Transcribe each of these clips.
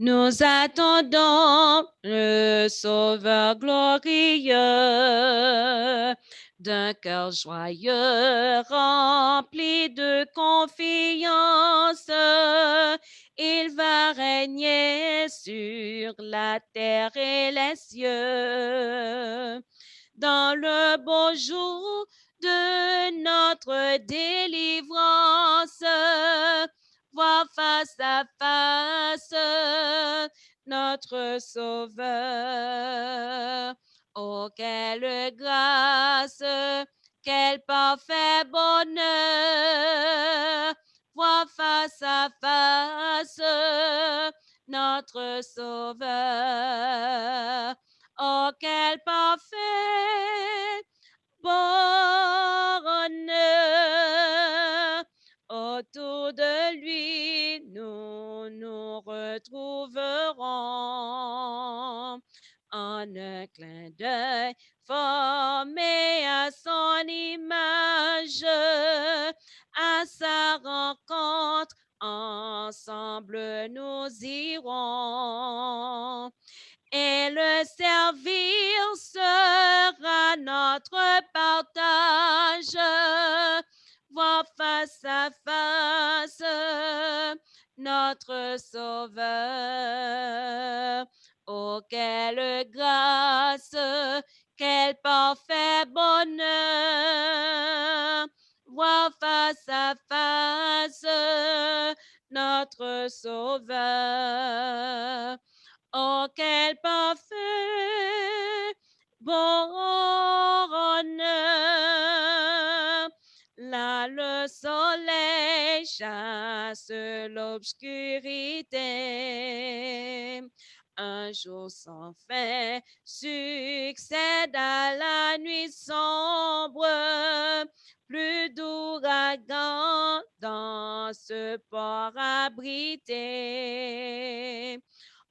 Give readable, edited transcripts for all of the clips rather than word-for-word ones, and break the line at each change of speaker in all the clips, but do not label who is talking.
Nous attendons le Sauveur glorieux d'un cœur joyeux, rempli de confiance. Il va régner sur la terre et les cieux. Dans le beau jour de notre délivrance, voir face à face notre Sauveur. Oh, quelle grâce, quel parfait bonheur, voir face à face notre Sauveur. Oh, quel parfait bonheur. Autour de lui, nous nous retrouverons en un clin d'œil, formé à son image, à sa rencontre, ensemble nous irons. Et le servir sera notre partage, voir face à face notre Sauveur. Oh, quelle grâce, quel parfait bonheur, voir face à face notre Sauveur. Oh, quel parfait bonheur! Là, le soleil chasse l'obscurité. Un jour sans fin succède à la nuit sombre. Plus d'ouragan dans ce port abrité.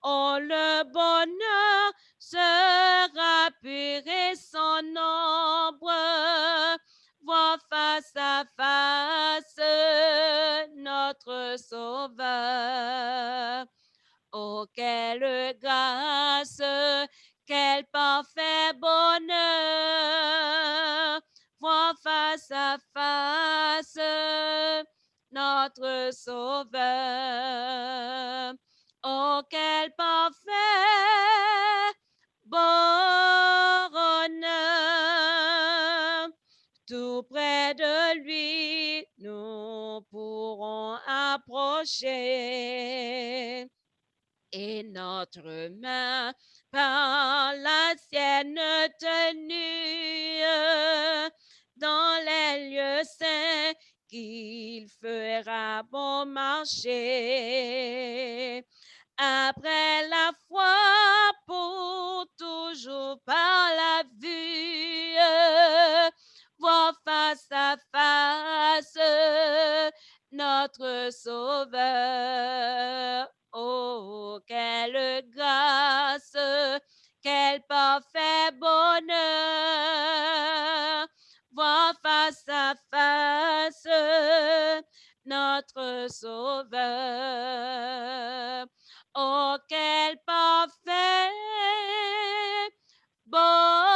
Oh, le bonheur sera pur et sans nombre, voir face à face notre Sauveur. Oh, quelle grâce, quel parfait bonheur, voir face à face notre Sauveur. Oh, quel parfait bonheur. Tout près de lui, nous pourrons approcher. Et notre main par la sienne tenue dans les lieux saints qu'il fera bon marcher. Après la foi, pour toujours par la vue, voir face à face notre Sauveur. Oh, quelle grâce, quel parfait bonheur, voir face à face notre Sauveur. Oh, quel parfait bonheur.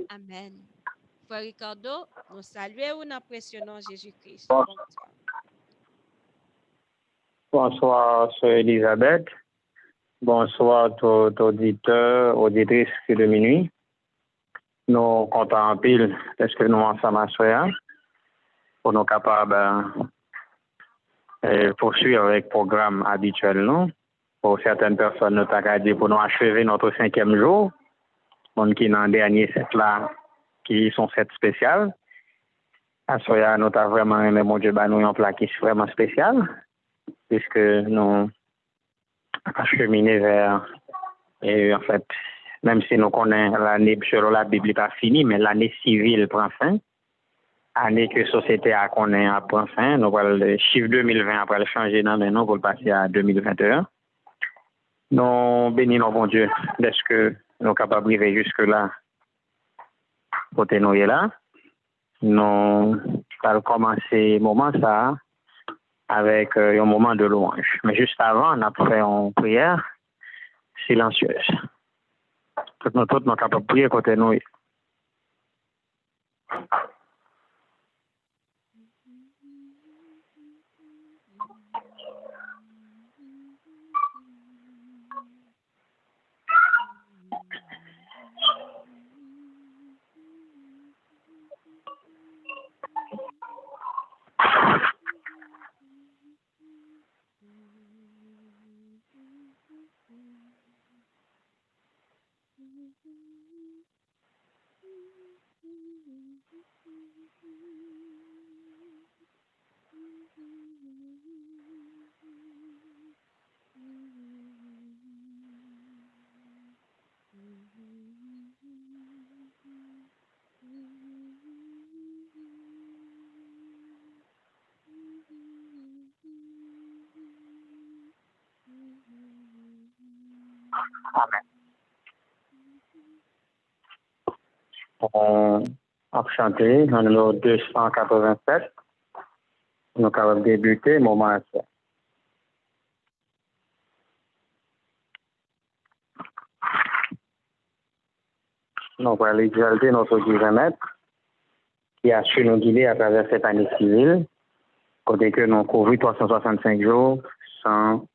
Amen. Frère Ricardo, nous saluons et nous apprécions Jésus-Christ. Bonsoir.
Bonsoir, Sœur Elisabeth. Bonsoir, tout auditeur, auditrice de minuit. Nous comptons en pile parce que nous ensemble à soir pour nous capables de poursuivre avec le programme habituel. Non? Pour certaines personnes, nous avons dit pour nous achever notre 5e jour. Mon qui dans le dernier set là, qui sont set spéciales. À soir, nous avons vraiment aimé mon Dieu, nous avons un plat qui est vraiment spécial. Puisque nous acheminons vers, et en fait, même si nous connaissons l'année, selon la Bible, n'est pas finie, mais l'année civile prend fin. Année que la société a connaît à prend fin. Nous voyons le chiffre 2020 après le changer dans maintenant pour le passer à 2021. Nous bénissons bon Dieu d'être que nous sommes capables d'arriver jusque-là, côté nous est là. Nous ça a commencé moment ça avec un moment de louange. Mais juste avant, on a fait une prière silencieuse. Tout le monde est capable de prier côté nous. Amen. On a chanté dans le numéro 287. Nous avons débuté moment ça. Nous allons exalter notre divin maître qui a su nous guider à travers cette année civile, côté que nous avons couvert 365 jours sans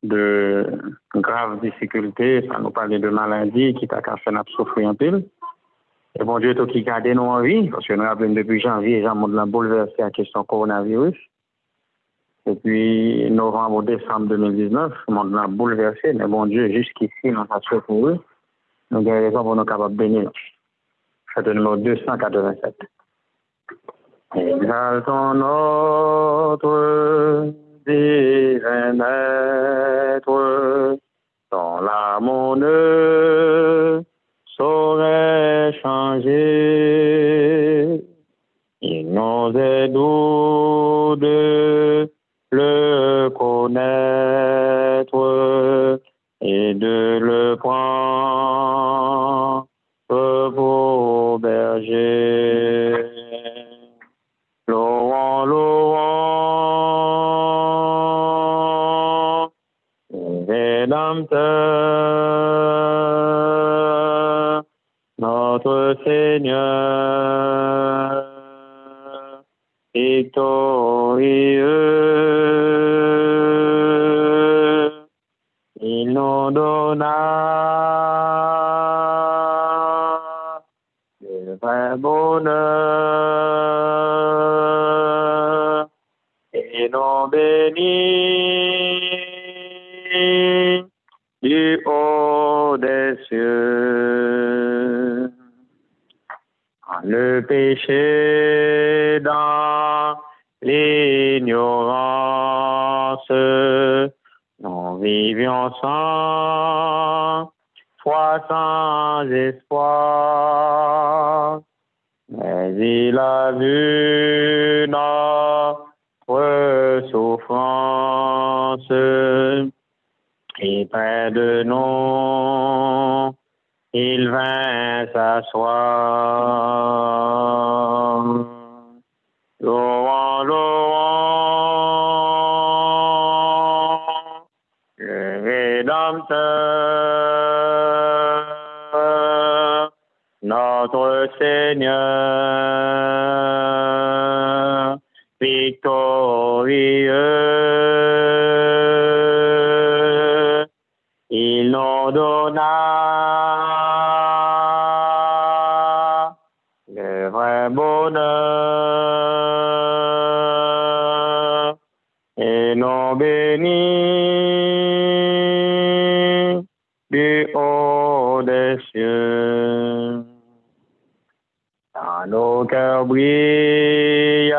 de graves difficultés, sans nous parler de maladies qui t'a fait notre souffrir un peu. Et bon Dieu, tout qui garde nous en vie, parce que nous avons depuis janvier, le monde a bouleversé la question coronavirus. Depuis novembre ou décembre 2019, le monde a bouleversé, mais bon Dieu, jusqu'ici, nous avons secouru. Nous avons raison pour nous capables de bénir. C'est le numéro 287. Exaltons notre divin maître, dont l'amour ne saurait changer. Il nous est doux de le connaître et de le prendre pour berger. Louons, louons, Rédempteur, notre Seigneur, victorieux, il nous donna le vrai bonheur et nous bénit du haut des cieux. Le péché dans l'ignorance, nous vivions sans foi, sans espoir, mais il a vu notre souffrance et près de nous, il vint s'asseoir. Louons, louons, le Rédempteur, notre Seigneur, victorieux, il nous donna le vrai bonheur et nous bénit du haut des cieux. Dans nos cœurs brille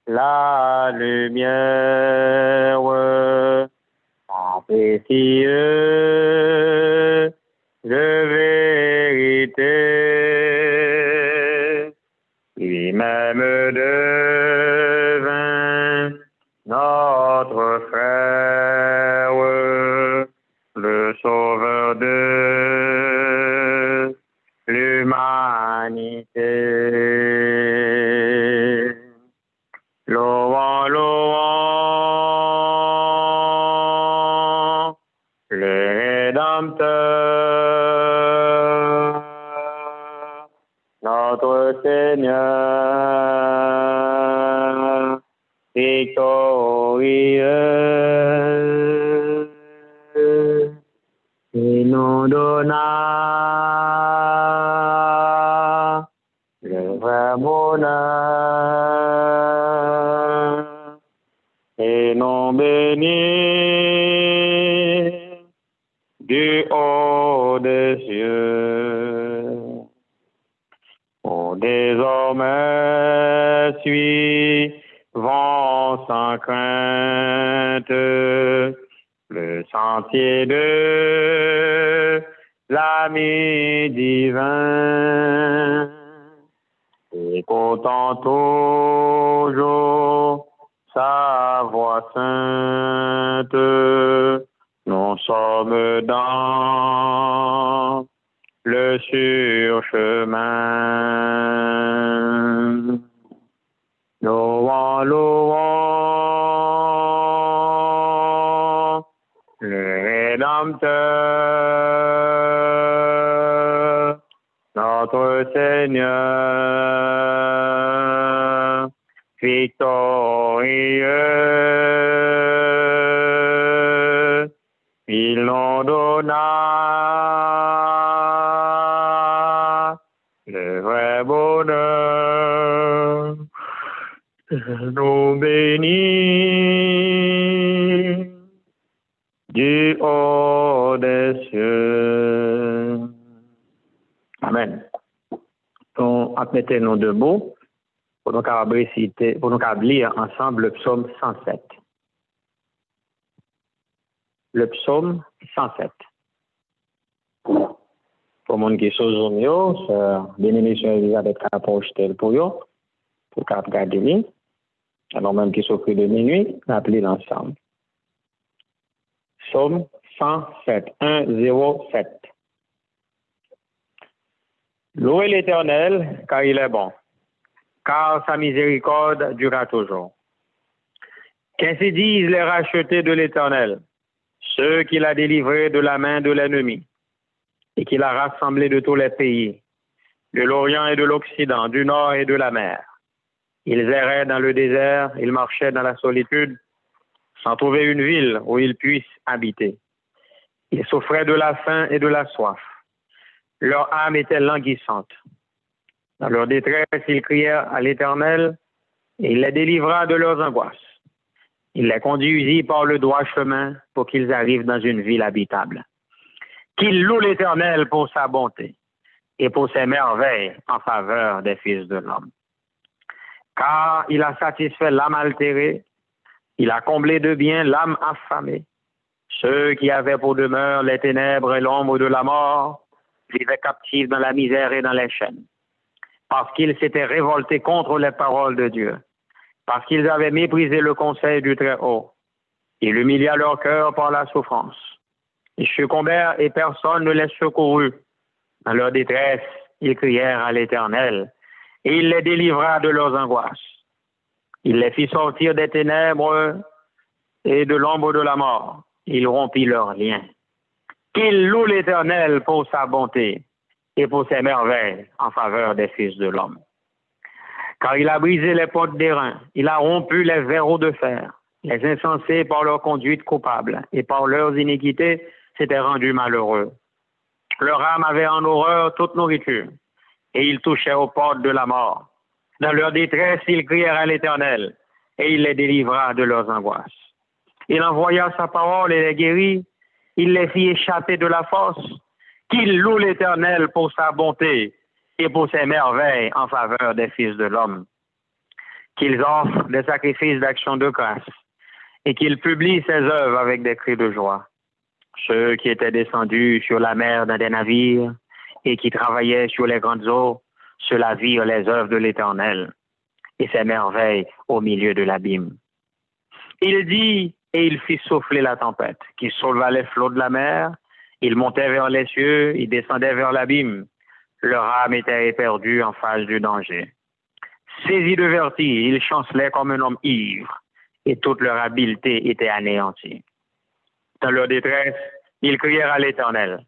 la lumière, en précieux de vérité, lui-même devint notre frère, le sauveur de l'humanité. victorieux, et nous donna le vrai bonheur, et nous bénit du haut des cieux. Oh, désormais, suivons sans crainte le sentier de l'ami divin. Écoutons toujours sa voix sainte, nous sommes dans le sûr chemin. Louons, louons le Rédempteur, notre Seigneur, victorieux, il nous donna le vrai bonheur, nous bénit du haut des cieux. Amen. On a mis nous debout pour nous réciter, pour nous lire ensemble le psaume 107. Le psaume 107. Pour les gens qui sont Zoom, bien-aimé sur Elisabeth qui a projeté pour eux, pour qu'ils regardent. Alors même qui s'offre de minuit, appelez l'ensemble. Psaume 107, 107. Louez l'Éternel, car il est bon, car sa miséricorde durera toujours. Qu'ainsi disent les rachetés de l'Éternel, ceux qu'il a délivrés de la main de l'ennemi, et qu'il a rassemblés de tous les pays, de l'Orient et de l'Occident, du Nord et de la mer. Ils erraient dans le désert, ils marchaient dans la solitude, sans trouver une ville où ils puissent habiter. Ils souffraient de la faim et de la soif. Leur âme était languissante. Dans leur détresse, ils crièrent à l'Éternel, et il les délivra de leurs angoisses. Il les conduisit par le droit chemin pour qu'ils arrivent dans une ville habitable. Qu'ils louent l'Éternel pour sa bonté et pour ses merveilles en faveur des fils de l'homme. Car il a satisfait l'âme altérée, il a comblé de bien l'âme affamée. Ceux qui avaient pour demeure les ténèbres et l'ombre de la mort vivaient captifs dans la misère et dans les chaînes. Parce qu'ils s'étaient révoltés contre les paroles de Dieu, parce qu'ils avaient méprisé le conseil du Très-Haut. Il humilia leur cœur par la souffrance. Ils succombèrent et personne ne les secourut. Dans leur détresse, ils crièrent à l'Éternel, et il les délivra de leurs angoisses. Il les fit sortir des ténèbres et de l'ombre de la mort. Il rompit leurs liens. Qu'il loue l'Éternel pour sa bonté et pour ses merveilles en faveur des fils de l'homme. Car il a brisé les portes d'airain, il a rompu les verrous de fer. Les insensés, par leur conduite coupable et par leurs iniquités, s'étaient rendus malheureux. Leur âme avait en horreur toute nourriture, et ils touchaient aux portes de la mort. Dans leur détresse, ils crièrent à l'Éternel, et il les délivra de leurs angoisses. Il envoya sa parole et les guérit, il les fit échapper de la force. Qu'il loue l'Éternel pour sa bonté et pour ses merveilles en faveur des fils de l'homme. Qu'ils offrent des sacrifices d'action de grâce et qu'ils publient ses œuvres avec des cris de joie. Ceux qui étaient descendus sur la mer dans des navires et qui travaillaient sur les grandes eaux, ceux-là virent les œuvres de l'Éternel et ses merveilles au milieu de l'abîme. Il dit, et il fit souffler la tempête, qui souleva les flots de la mer. Il montait vers les cieux, il descendait vers l'abîme. Leur âme était éperdue en face du danger. Saisis de vertige, ils chancelaient comme un homme ivre, et toute leur habileté était anéantie. Dans leur détresse, ils crièrent à l'Éternel,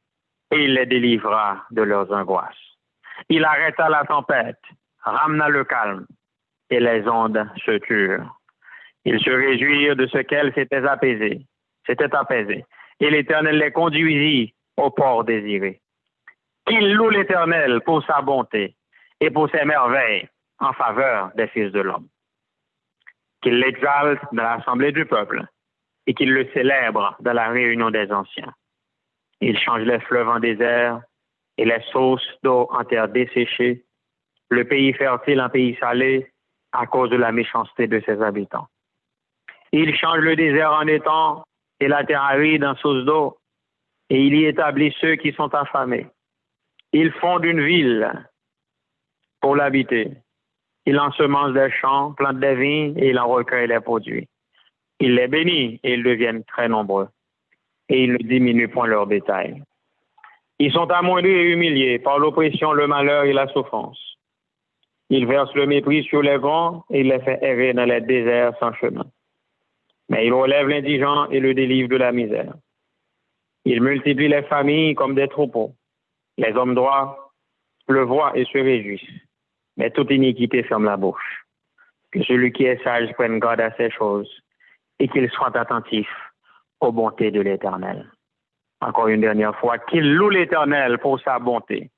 et il les délivra de leurs angoisses. Il arrêta la tempête, ramena le calme et les ondes se turent. Ils se réjouirent de ce qu'elles s'étaient apaisées. Et l'Éternel les conduisit au port désiré. Qu'ils louent l'Éternel pour sa bonté et pour ses merveilles en faveur des fils de l'homme. Qu'ils l'exaltent dans l'assemblée du peuple et qu'ils le célèbrent dans la réunion des anciens. Il change les fleuves en désert et les sources d'eau en terre desséchée, le pays fertile en pays salé à cause de la méchanceté de ses habitants. Il change le désert en étang et la terre aride en source d'eau, et il y établit ceux qui sont affamés. Il fonde une ville pour l'habiter. Il ensemence des champs, plante des vignes et il en recueille les produits. Il les bénit et ils deviennent très nombreux. Et il ne diminue point leur bétail. Ils sont amoindris et humiliés par l'oppression, le malheur et la souffrance. Il verse le mépris sur les vents et il les fait errer dans les déserts sans chemin. Mais il relève l'indigent et le délivre de la misère. Il multiplie les familles comme des troupeaux. Les hommes droits le voient et se réjouissent. Mais toute iniquité ferme la bouche. Que celui qui est sage prenne garde à ces choses et qu'il soit attentif aux bontés de l'Éternel. Encore une dernière fois, qu'il loue l'Éternel pour sa bonté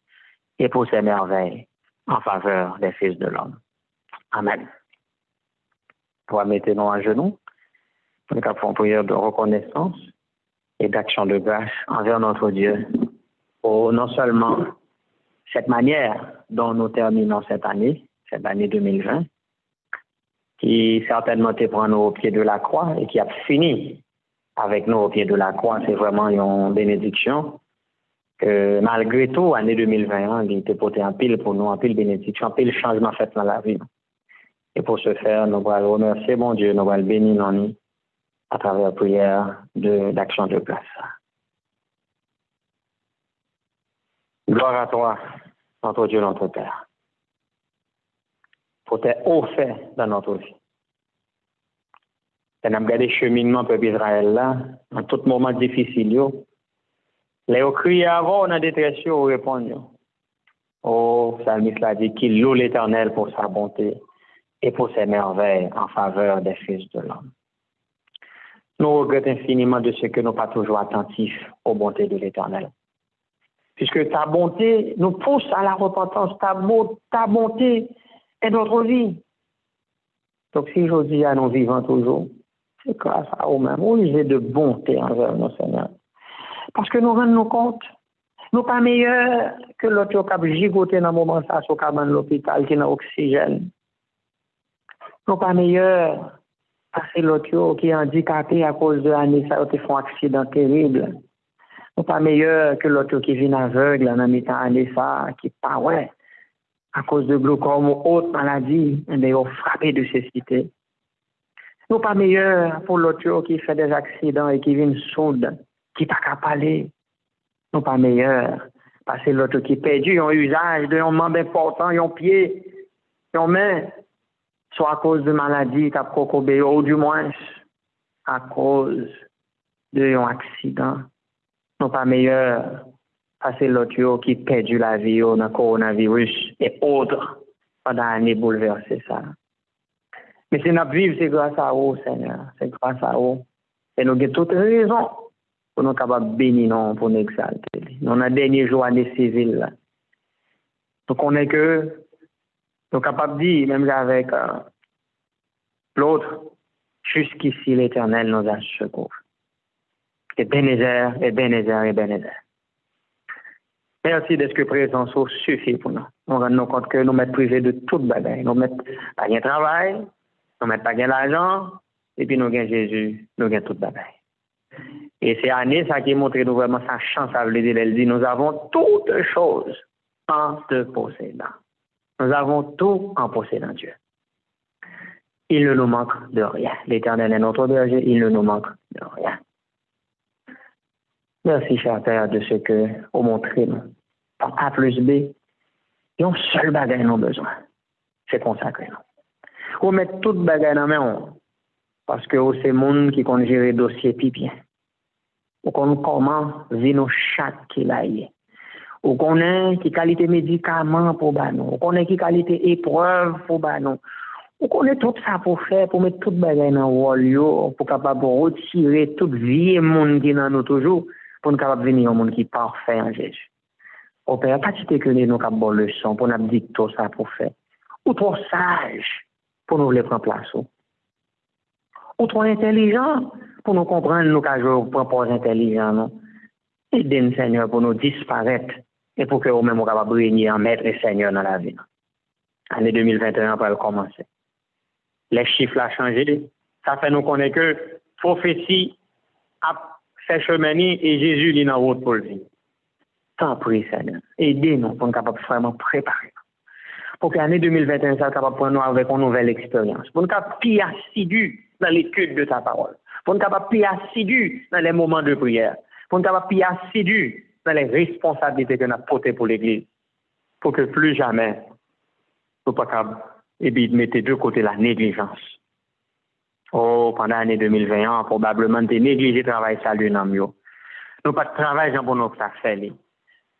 et pour ses merveilles en faveur des fils de l'homme. Amen. Pour mettre nous à genoux, nous avons une prière de reconnaissance et d'action de grâce envers notre Dieu pour non seulement cette manière dont nous terminons cette année 2020, qui certainement te prend nous au pied de la croix et qui a fini avec nous au pied de la croix. C'est vraiment une bénédiction que malgré tout, l'année 2021, il était porté en pile pour nous, en pile bénédiction, en pile changement fait dans la vie. Et pour ce faire, nous allons remercier mon Dieu, nous allons bénir nous à travers la prière d'action de grâce. Gloire à toi, notre Dieu, notre Père, pour tes hauts faits dans notre vie. Et nous avons regardé le cheminement du peuple Israël là, en tout moment difficile. Les crié avant, on a détresse, on répond. Oh, psalmiste l'a dit qu'il loue l'Éternel pour sa bonté et pour ses merveilles en faveur des fils de l'homme. Nous regrettons infiniment de ce que nous ne sommes pas toujours attentifs aux bontés de l'Éternel. Puisque ta bonté nous pousse à la repentance, ta bonté est notre vie. Donc si je dis à nous vivants toujours, c'est grâce à nous-mêmes, on est de bonté envers nos seigneurs. Parce que nous rendons compte, nous pas meilleurs que l'autre qui a gigoté dans le moment ça, sur le l'hôpital, qui n'a oxygène. Nous pas meilleurs parce que l'autre qui est handicapé à cause de l'année, ça a fait un accident terrible. Nous pas meilleurs que l'autre qui vient aveugle en mi-temps année ça, qui pas ouais, à cause de glaucome ou autre maladie, mais ont frappé de cécité. Nous pas meilleurs pour l'autre qui fait des accidents et qui vient sourde, qui pas qu'à parler. Nous pas meilleurs parce que l'autre qui perdu un usage de un membre important, un pied, une main, soit à cause de maladie qui a procobé ou du moins à cause d'un accident. Nous pas meilleurs parce que l'autre qui perdu la vie dans le coronavirus et autres pendant l'année bouleversé ça. Mais si nous vivons, c'est grâce à vous, Seigneur. C'est grâce à vous. Et nous avons toutes raisons pour nous capables de bénir, pour nous exalter. Nous avons un dernier jour année civile. Donc on est que nous sommes capables de dire, même avec l'autre, jusqu'ici l'Éternel nous a secours. Et Bénézer, et Bénézer, et Bénézer. Merci de ce que présence suffit pour nous. Nous rendons compte que nous mettons privés de toute bagaille. Nous mettons pas de travail, nous mettons pas de l'argent, et puis nous avons Jésus, nous avons toute bagaille. Et c'est année ça qui montre nous vraiment sa chance à le dire. Elle dit, nous avons toutes choses en te possédant. Nous avons tout en possédant Dieu. Il ne nous manque de rien. L'Éternel est notre berger, il ne nous manque de rien. Merci, cher Père, de ce que vous montrez nous. Par A plus B, il y a un seul bagage nous besoin. C'est consacrer nous. Vous mettez tout bagage dans main parce que c'est le monde qui compte gérer dossier puis bien. Ou qu'on comment vit nos chaque qui là y est. Ou connaît qui qualité médicament pour banon, ou connaît qui qualité épreuve pour banon. Ou connaît tout ça pour faire, pour mettre tout bagay dans rôle yo, pour capable retirer toute vie monde qui dans nous toujours, pour nous capable venir un monde qui parfait en Jésus. Au Père, pas citer que nous avons bonne leçon pour nous dire tout ça pour faire. Ou trop sage pour nous prendre place. Ou trop intelligent pour nous comprendre nous qu'à propos intelligent non. Aidez-nous Seigneur pour nous disparaître et pour que nous-mêmes nous capables régner en maître et Seigneur dans la vie. Année 2021 va commencer. Les chiffres ont changé. Ça fait nous connaître que prophétie a fait chemin et Jésus est dans route pour le vie. Tant prie Seigneur. Aidez-nous pour nous capables vraiment préparer. Pour que l'année 2021 soit capable de prendre nous avec une nouvelle expérience. Pour nous capables plus assidus dans l'étude de ta parole. Pour nous capables plus assidus dans les moments de prière. Pour nous capables plus assidus dans les responsabilités que nous avons portées pour l'Église. Pour que plus jamais nous ne soyons pas capables de mettre de côté la négligence. Oh, pendant l'année 2021, probablement, de négliger le travail salut dans nous. Nous pas de travail pour nous faire.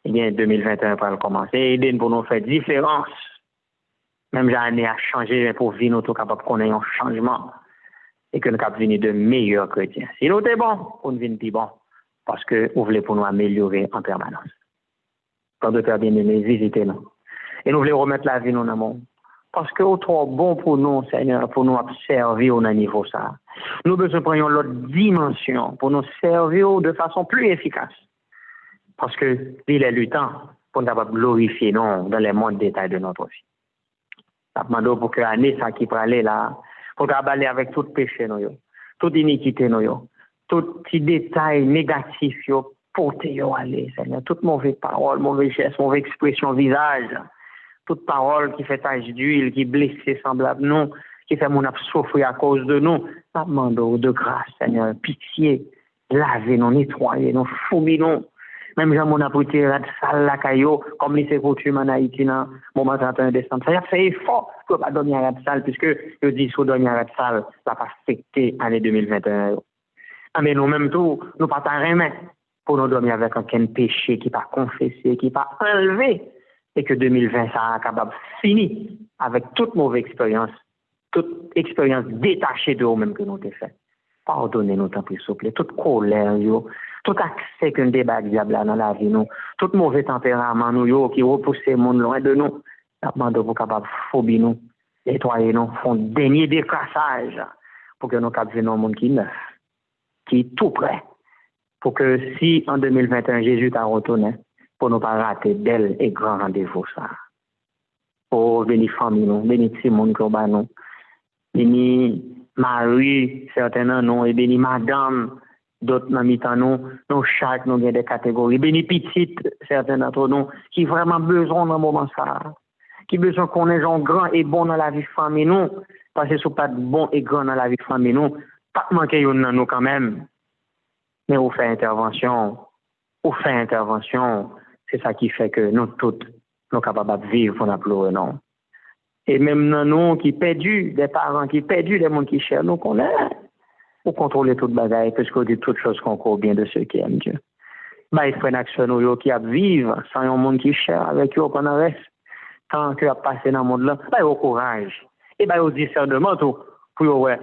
Eh bien, 2021 va commencer. Aider pour nous faire différence. Même l'année a changé pour vivre, nous sommes capables de connaître un changement. Et que nous sommes venir de meilleurs chrétiens. Si nous sommes bons, nous venons plus bons. Parce que vous voulez pour nous améliorer en permanence. Quand de Père bien-aimé, visitez-nous. Et nous voulons remettre la vie dans le monde. Parce que c'est trop bon pour nous, Seigneur, pour nous servir au niveau ça. Nous avons besoin de prendre l'autre dimension pour nous servir de façon plus efficace. Parce que il est le temps pour nous glorifier nous dans les moindres détails de notre vie. Nous demandons pour que l'année ça qui peut aller là, pour travailler avec tout péché, toute iniquité, tout petit détail négatif, porter aller, Seigneur. Toute mauvaise parole, mauvaise geste, mauvaise expression visage. Toute parole qui fait tache d'huile, qui blesse semblable nous, qui fait mon souffrir à cause de nous. Nous demandons de grâce, Seigneur, pitié, lavez-nous, nettoyez-nous, fouillez-nous. Même si on a pris la salle la caillou, comme les coutumes en Haïti, dans le moment 31 décembre. Ça a fait effort pour ne pas dormir à la salle, puisque je dis que dormir à la salle, ça n'a pas affecté l'année 2021. Mais nous-mêmes, tout, nous ne pas remettre pour nous dormir avec aucun péché qui n'est pas confessé, qui n'est pas enlevé. Et que 2020 ça capable finir avec toute mauvaise expérience, toute expérience détachée de nous-mêmes que nous avons fait. Pardonnez-nous, tant pis, s'il vous plaît, toute colère, tout accès que nous débat diable dans la vie, nous, tout mauvais tempérament, nous, qui repousse le monde loin de nous, nous demandons pour capable phobie nous, nettoyer nous, font dernier décrassage pour que nous capables un monde qui est neuf, qui est tout prêt, pour que si en 2021 Jésus t'a retourné, pour ne pas rater bel et grand rendez-vous ça. Oh, béni famille nous, béni Simon Koba nous, béni Marie, certains nous, et béni madame, d'autres dans mi-temps nous chaque nous avons des catégories, béni petite, certains d'entre nous, qui vraiment besoin dans moment ça, qui besoin qu'on ait gens grands et bons dans la vie famille nous, parce que ce pas bon et grand dans la vie famille nous, pas manquer yon dans nous quand même, mais on fait intervention, c'est ça qui fait que nous tous, nous sommes capables de vivre pour nous pleurer, non. Et même nous qui perdus, des parents qui perdus, des gens qui cherchent, nous connaissons. Pour contrôler toute bagaille, parce qu'on dit toutes choses qu'on croit bien de ceux qui aiment Dieu. Bah, il faut une action nous qui a vivre sans un monde qui cherche avec eux pendant le reste. Tant que a passé dans le monde là, bah, au courage. Et bah, au discernement tout, pour ouais,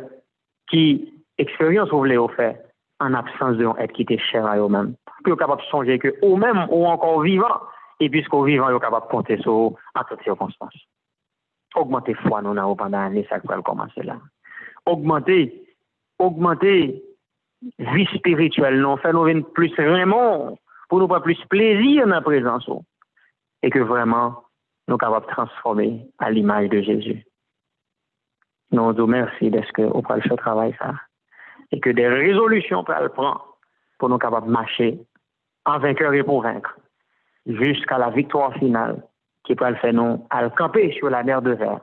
qui expérience vous voulez faire en absence de être qui était cher à eux-mêmes. Puis, capable de songer que eux-mêmes sont encore vivants, et puisqu'aux vivants, ils sont capables de compter sur eux à toutes circonstances. Augmenter foi, nous, pendant l'année, ça va commencer là. Augmenter, vie spirituelle, nous, faire nous plus vraiment, pour nous pas plus plaisir dans la présence, et que vraiment, nous sommes capables de transformer à l'image de Jésus. Nous vous remercions de ce que vous prenez ce travail, ça, et que des résolutions pour le prendre, pour nous capables de marcher en vainqueur et pour vaincre, jusqu'à la victoire finale, qui peut le faire nous à le camper sur la mer de verre,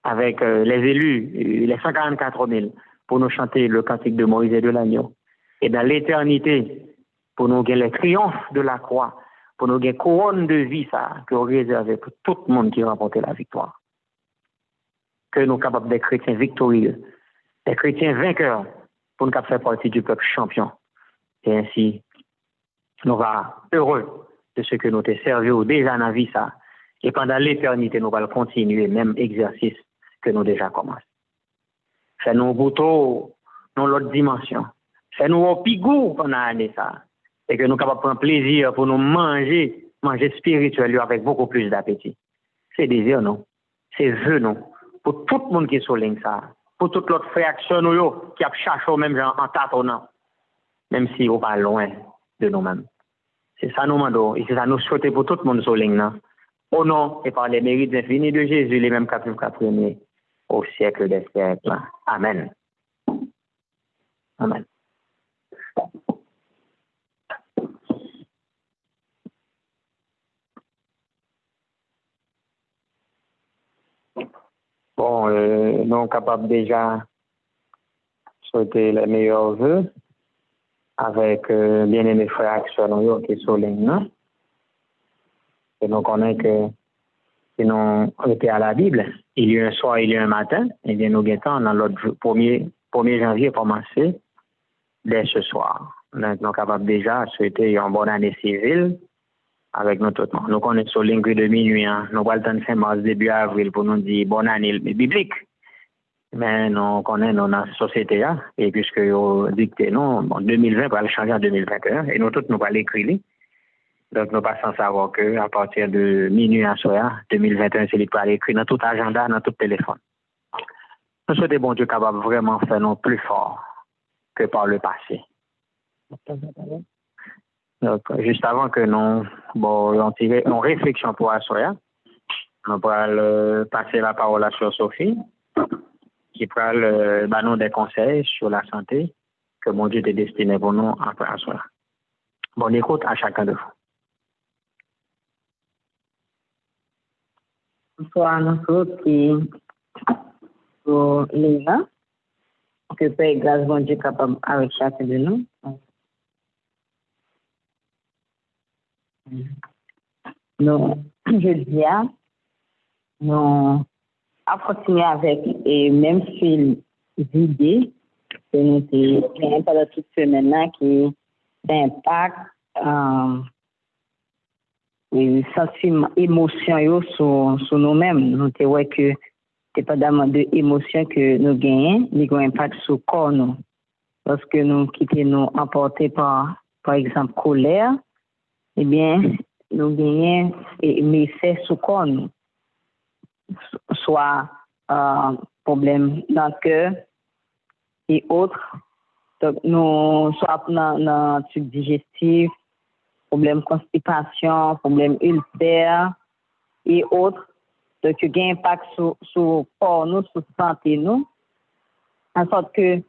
avec les élus, les 144 000, pour nous chanter le cantique de Moïse et de l'agneau. Et dans l'éternité, pour nous gagner les triomphes de la croix, pour nous gagner couronne de vie, ça, que nous réservons pour tout le monde qui a remporté la victoire. Que nous sommes capables d'être chrétiens victorieux, des chrétiens vainqueurs, pour nous faire partie du peuple champion. Et ainsi, nous va heureux de ce que nous te servi déjà dans la vie ça. Et pendant l'éternité, nous allons continuer même exercice que nous déjà commencé. Fais-nous bouton dans l'autre dimension. Fais-nous au pigou pendant l'année ça. Et que nous sommes capables de prendre plaisir pour nous manger spirituel avec beaucoup plus d'appétit. C'est désir, non? C'est vœu, non? Pour tout le monde qui est sur ligne ça. Pour toute l'autre fraction qui a cherché au même genre en tâtonnant. Même si on pas loin de nous-mêmes. C'est ça nous demandons. Et c'est ça nous souhaitons pour tout le monde sur ligne. Au nom et par les mérites infinis de Jésus, les mêmes 4 premiers au siècle des siècles. Amen. Amen. Bon, nous sommes capables déjà souhaiter les meilleurs vœux avec bien-aimés frères actions qui sont les ligne. Et nous connaissons que si nous étions à la Bible, il y a un soir, il y a un matin, et bien nous guettons dans l'autre 1er janvier commencer dès ce soir. Donc, nous sommes capables déjà de souhaiter une bonne année civile avec nous tout le monde. Nous connaissons le ligne de minuit, hein. Nous allons le fin mars, début avril pour nous dire bonne année biblique. Mais nous connaissons notre société, hein, et puisque nous dictons, nous, en 2020, pour aller changer en 2021, et nous tous, nous allons l'écrire. Donc, nous passons à savoir qu'à partir de minuit à soir, 2021, c'est lui qui va écrire dans tout agenda, dans tout téléphone. Nous souhaitons, bon Dieu, capable vraiment faire nous plus fort que par le passé. Donc, juste avant que nous, on tire une réflexion pour Assoya, nous allons passer la parole à Sœur Sophie, qui va nous des conseils sur la santé que mon Dieu est destiné pour nous après Assoya. Bonne écoute à chacun de vous.
Bonsoir, nous qui pour les gens, que Père grâce bon Dieu capable avec chacun de nous. Nous, je dis, nous à continuer avec et même fil d'idées que nous avons pendant toute semaine là qui impact les sentiments, émotions sur nous-mêmes. Nous avons que dépendamment de l'émotion que nous gagnons, nous avons un impact sur le corps. Lorsque nous quittons nous emportés par exemple, colère, eh bien, nous gagnons des effets sur le corps. Soit problème dans le cœur et autres. Donc, nous, soit dans le truc digestif, problème constipation, problème ulcère et autres. Donc, il y a un impact sur le corps, nous, sur la santé, nous. En sorte que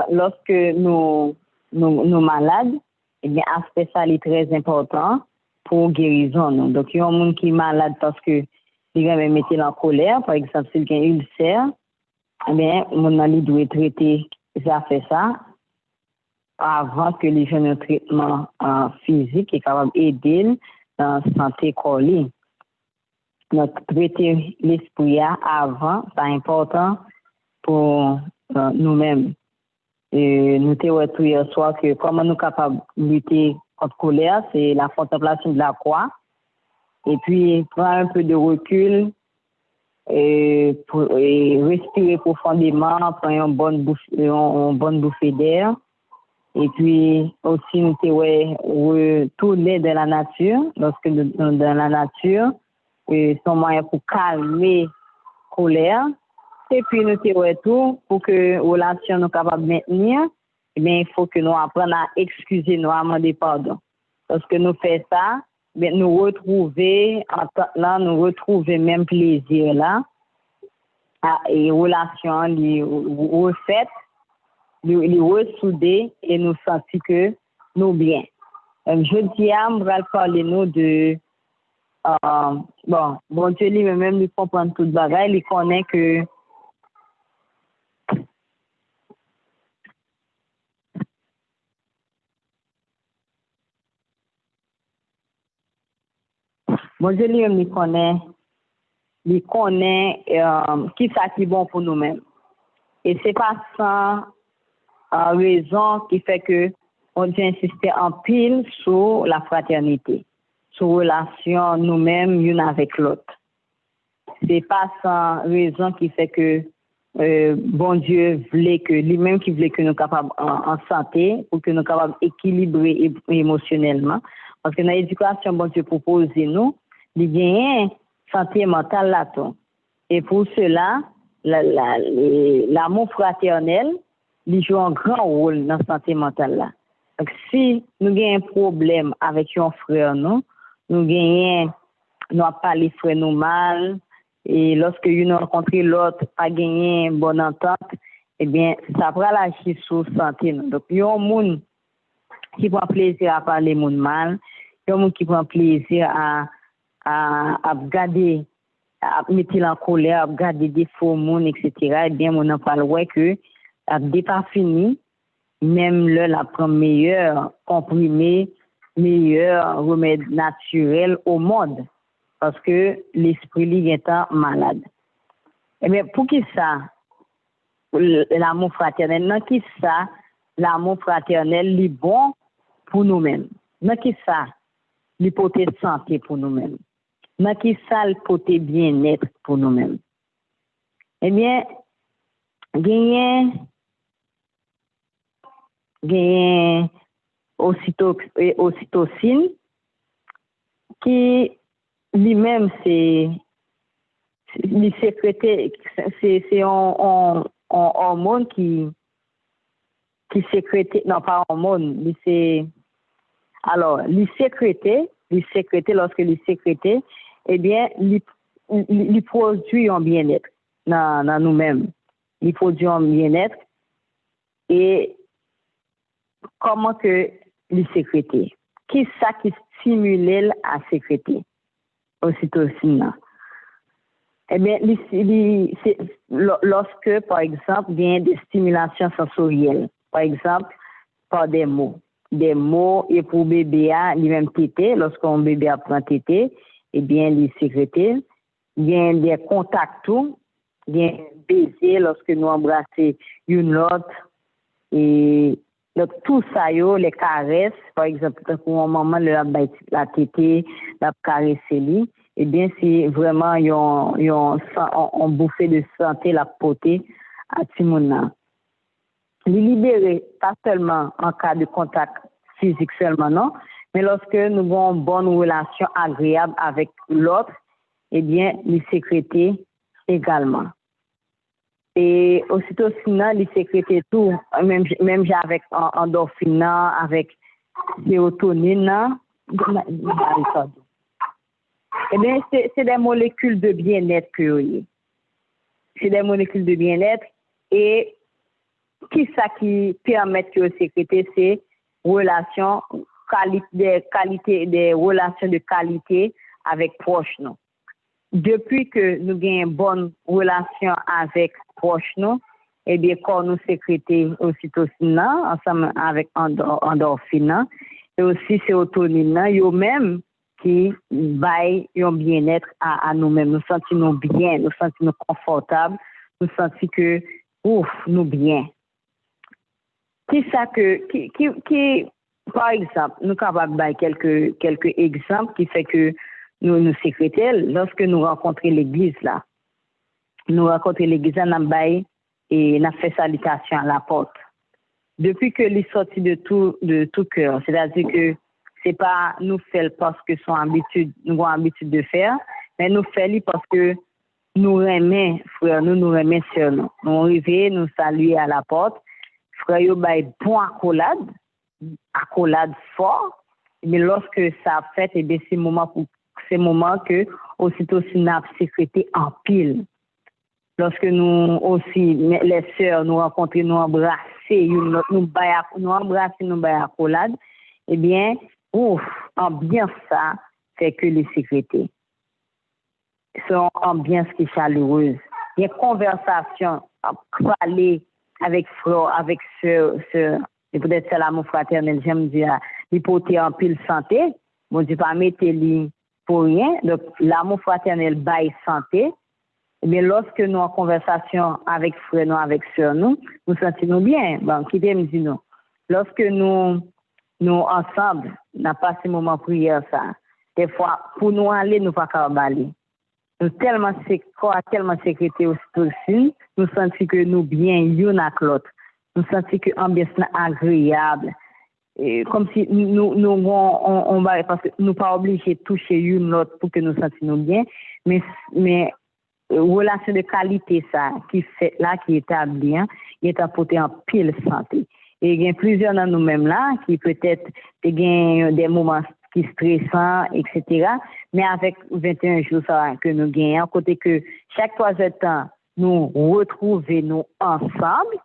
lorsque nous malades, eh bien, aspect ça est très important pour guérison. Nous. Donc, il y a un monde qui est malade parce que il va me mettre en colère, par exemple, s'il y a un ulcère, eh bien, mon ami doit traiter, ça fait ça, avant que les jeunes traitement physique est capable d'aider dans la santé corps. Donc, traiter l'esprit avant, c'est important pour nous-mêmes. Et nous avons tout hier soir que comment nous sommes capables de lutter contre la colère, c'est la contemplation de la croix. Et puis, prendre un peu de recul et respirer profondément, prendre une bonne bouffée d'air. Et puis, aussi, nous retourner dans la nature. Lorsque nous sommes dans la nature, c'est un moyen pour calmer la colère. Et puis, nous tout pour que la relation nous capables de maintenir. Eh bien, il faut que nous apprenions à excuser, nous à demander pardon. Lorsque nous faisons ça, ben, nous retrouver même plaisir là et relation les refaites les ressouder et nous sentir que nous bien. Je dis à me parler nous de bon Dieu lui-même lui comprend tout bagaille, il connaît que bon Dieu lui-même il connaît qui ça qui est bon pour nous-mêmes. Et c'est pas sans raison qui fait que on Dieu insiste en pile sur la fraternité. sur relation nous-mêmes l'une avec l'autre. C'est pas sans raison qui fait que bon Dieu voulait que lui-même qui voulait que nous capables en santé pour que nous capables équilibrer émotionnellement parce que dans l'éducation bon Dieu propose nous il y a santé mentale là tout et pour cela l'amour fraternel il joue un grand rôle dans la santé mentale là. Donc si nous avons un problème avec un frère nous gagnons nous a parlé frère nous mal et lorsque une rencontre l'autre pas gagné une bonne entente eh bien ça prend la sur santé donc il y a un monde qui prend plaisir à parler monde mal il y a un monde qui prend plaisir à regarder à mettre en colère à regarder des faux monde etc. eh bien on en parle ouais que ça n'est pas fini même la prend meilleur comprimé meilleur remède naturel au monde parce que l'esprit lui est malade. Eh bien, pour qui ça, l'amour fraternel, non qui ça, l'amour fraternel, est bon pour nous-mêmes. Non qui ça, l'hypothèse santé pour nous-mêmes. Non qui ça, l'hypothèse bien-être pour nous-mêmes. Eh bien, gagner ocytocine qui lui-même c'est un hormone qui sécrète non pas hormone c'est alors il sécrète lorsque il sécrète eh bien il produit un bien-être dans nous-mêmes il produit un bien-être et comment que il sécrète qui ça qui stimule à sécréter ocytocine. Eh bien, lorsque, par exemple, il y a des stimulations sensorielles, par exemple, par des mots et pour bébé, lui-même tété, lorsqu'un bébé apprend tété, eh bien, il sécrète. Il y a des contacts, il y a des baisers lorsque nous embrassons une autre et donc tout ça les caresses par exemple quand un maman la tétée la caresser lui et bien c'est vraiment un bouffée de santé la portée à Timona. Les libérer pas seulement en cas de contact physique seulement non, mais lorsque nous avons une bonne relation agréable avec l'autre, eh bien les sécréter également. Et ocytocine, il sécrète tout, même avec endorphine, avec sérotonine. Eh bien, c'est des molécules de bien-être que vous voyez. C'est des molécules de bien-être et qui ça qui permet de sécréter ces relations, des relations de qualité avec proches nous. Depuis que nous avons une bonne relation avec proches nous, eh bien, quand nous sécrétons ocytocine ensemble avec endorphine et aussi sérotonine, yo même qui baille un bien-être à nous-mêmes. Nous sentons bien, nous sentons confortables, nous sentons que nous bien. Qui ça qui par exemple, nous capables de quelques exemples qui fait que nous sécrétons lorsque nous rencontrons l'église là. Nous rencontrons l'église et nous fait salutation à la porte. Depuis que les sorti de tout cœur, c'est-à-dire que c'est pas nous faire parce que nous avons habitude de faire, mais nous faisons parce que nous aimons frère, nous aimons sœur nous. Nous arrivons, nous saluer à la porte. Frère yo bay bon accolade fort, mais lorsque ça fait et bien c'est moment que ocytocine a sécrété en pile. Lorsque nous aussi les sœurs nous rencontrer, nous embrasser, nous embrasser, nous bay accolade, eh bien ambiance ça fait que les sécréter. C'est une ambiance qui est chaleureuse. Il y a conversation, parler avec frère, avec sœur, et peut-être c'est l'amour fraternel, j'aime dire, l'hypothèse en pile santé, bon Dieu pas mettre lui pour rien, donc l'amour fraternel bail santé, mais lorsque nous en conversation avec frère, nous avec sœur, nous sentons bien, bon, qui me dit non. Lorsque nous ensemble, n'a pas ce moment prière ça, des fois, pour nous aller, nous pas capable aller. Nous tellement sécurité aussi, nous sentons que nous bien l'un avec l'autre. Nous sentons que l'ambiance est agréable. Et comme si on va, parce que nous pas obligés de toucher une l'autre pour que nous sentions bien, mais relation de qualité ça qui fait là qui établit il est apporté en pile santé et il y a plusieurs dans nous-mêmes là qui peut-être gagnent des moments qui stressants etc. mais avec 21 jours ça que nous gagnons côté que chaque 3 heures de temps nous retrouver nous ensemble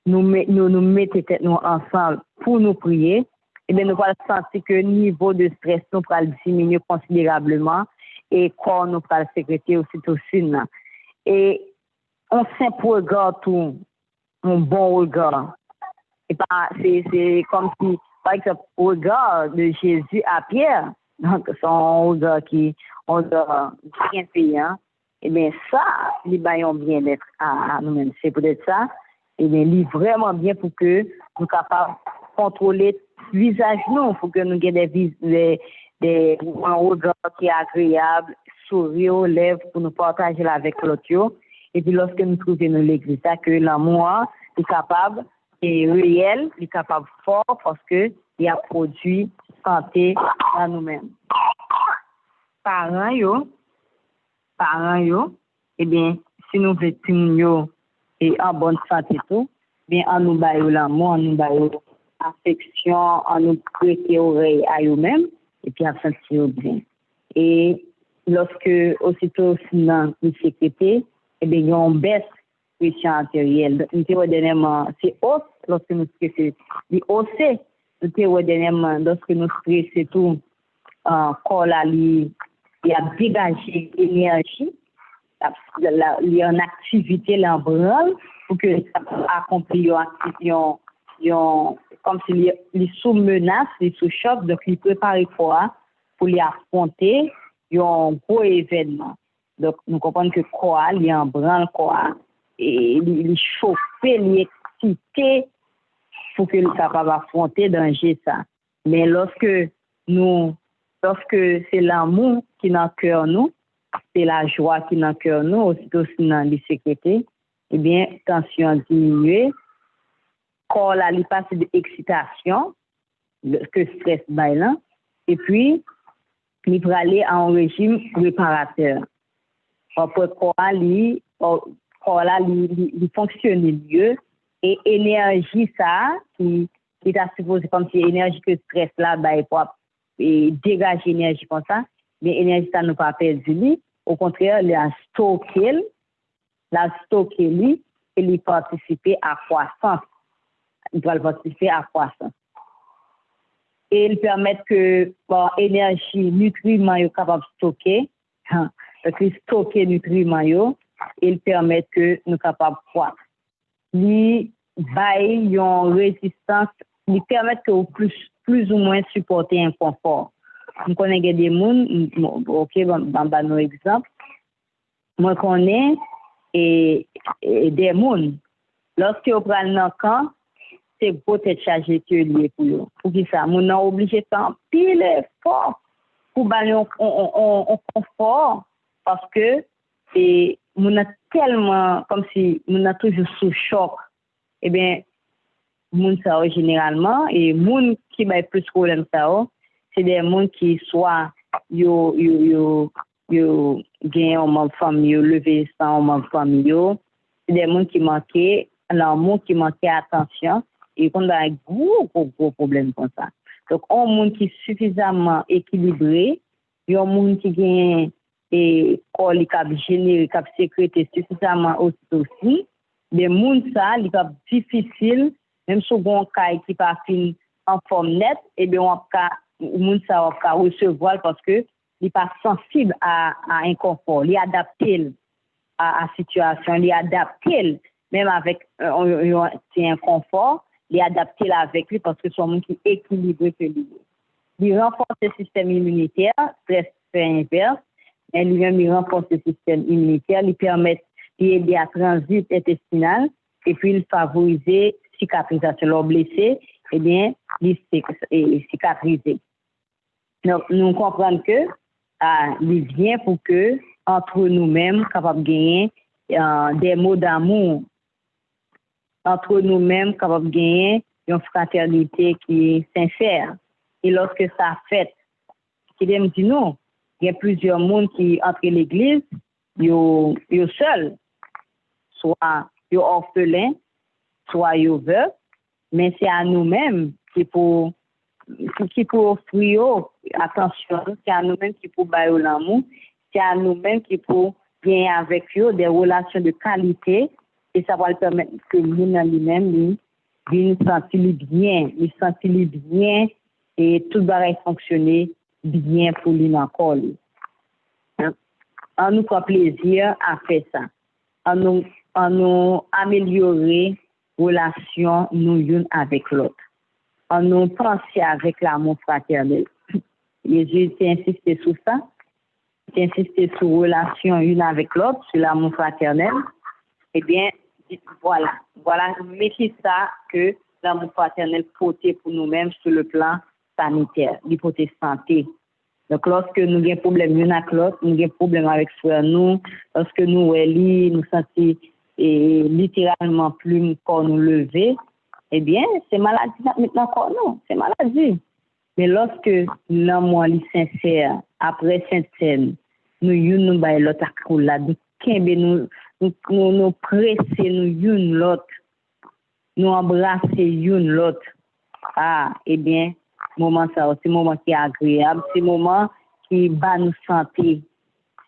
nous mettons tête nous ensemble pour nous prier et bien nous allons sentir que le niveau de stress nous va diminuer considérablement et quand nous parlons de sécurité aussi. Et on simple regard tout, un bon regard. Et c'est comme si, par exemple, le regard de Jésus à Pierre, donc son regard qui on bien payant, et bien ça, il va bien-être à nous-mêmes. C'est peut-être ça, et bien il est vraiment bien pour que nous soyons capables de contrôler le visage nous, pour que nous ayons un regard qui est agréable, sourire aux lèvres pour nous partager avec l'autre. Et puis lorsque nous trouvons dans l'église, que l'amour est capable, est réel, est capable fort parce que il a produit santé dans nous-mêmes. Parents eh bien, si nous voulons et en bonne santé tout, bien en nous baillons l'amour, en nous baillons affection, en nous prêter oreille à eux-mêmes. Et puis à sentir bien. Et lorsque aussitôt dans la sécurité, eh bien, il y a une baisse de pression artérielle. Nous avons dernièrement, c'est hausse lorsque nous stressons. C'est haussé. Nous avons dernièrement, lorsque nous stressons tout, corps là, il y a dégagé l'énergie, il y a une activité là en branle pour que ça accomplisse une activité. Comme s'il est sous menace, il est sous choc, donc il prépare quoi pour les affronter, il y a un gros événement. Donc nous comprenons que quoi, il y a un branle quoi, et il est chauffé, il est excité pour qu'il soit capable d'affronter danger ça. Mais lorsque c'est l'amour qui est dans le cœur nous, c'est la joie qui est dans le cœur nous, aussitôt dans la sécurité, eh bien, tension diminue. Corps là, il passe de excitation, que stress baillant, et puis il peut aller en régime réparateur. Après corps là, il fonctionne mieux et énergie ça qui est supposé comme si énergie que stress là bail pour dégager énergie comme ça, mais énergie ça ne pas perdu. Au contraire, il a stocké lui et il participer à croissance. Il doit participer à croissance. Et il permet que par énergie, nutriments sont capables de stocker. Parce que stocker nutriments, il permet que nous sommes capables de croître. Il baille une résistance, il permet que vous plus ou moins supporter un confort. Nous connaissons des gens, ok, dans nos exemples. Moi, je connais des gens. Lorsque vous prenez un camp, c'est peut-être chargé que lié pour eux. Pour qui ça, mon a obligé de faire pile effort pour bailler un confort parce que mon a tellement comme si mon a toujours sous choc. Eh bien, mon ça généralement et mon qui va plus problème ça, c'est des gens qui soit yo gagne en membre famille, lever sans membre famille, c'est des gens qui manquaient l'amour, qui manquaient attention. Et qu'on a un gros problème comme ça. Donc, un monde qui est suffisamment équilibré, il y a un monde qui gagne et corps qui est généré, qui est sécurité suffisamment aussi. Les monde ça, il est difficile, même si on a un cas qui pas en forme nette, et bien on a monde ça va recevoir parce que il pas sensible à inconfort, il est adapté à la situation, il est adapté même avec un confort. Il est adapté là avec lui parce que c'est un monde qui est équilibré que lui. Il renforce le système immunitaire, stress fait inverse, mais lui-même il renforce le système immunitaire, il permet d'aider à transit intestinal et puis il favorise cicatrisation. L'on blessé, eh bien, il cicatriser. Donc, nous comprenons que il vient pour que, entre nous-mêmes, capables de gagner des mots d'amour. Entre nous-mêmes, capables de gagner une fraternité qui est sincère. Et lorsque ça fait, il me dit non, il y a plusieurs mondes qui entrent l'église, ils sont seuls, soit ils sont orphelins, soit ils veulent, mais c'est à nous-mêmes qui pour offrir attention, c'est à nous-mêmes qui pour bailler l'amour, c'est à nous-mêmes qui pour gagner avec eux des relations de qualité et ça va permettre que nous lui-même il sentir bien et tout va fonctionner bien pour lui encore. On nous prend plaisir à faire ça. On nous améliorer relation nous une avec l'autre. On nous penser avec l'amour fraternel. Jésus a insisté sur ça. Il a insisté sur relation une avec l'autre, sur l'amour fraternel. Eh bien, voilà, mettez ça que l'amour fraternel porté pour nous-mêmes sur le plan sanitaire, du côté santé. Donc, lorsque nous avons un problème l'un avec l'autre, nous avons un problème avec soi, nous, lorsque nous sentons littéralement plus corps nous lever, eh bien, c'est maladie maintenant corps nous, c'est maladie. Mais lorsque l'amour est sincère, après cette scène, nous baillons l'autre à là, nous presser nous l'autre, nous embrasser l'autre. Eh bien, moment ça, c'est moment qui est agréable, c'est moment qui bat nous santé.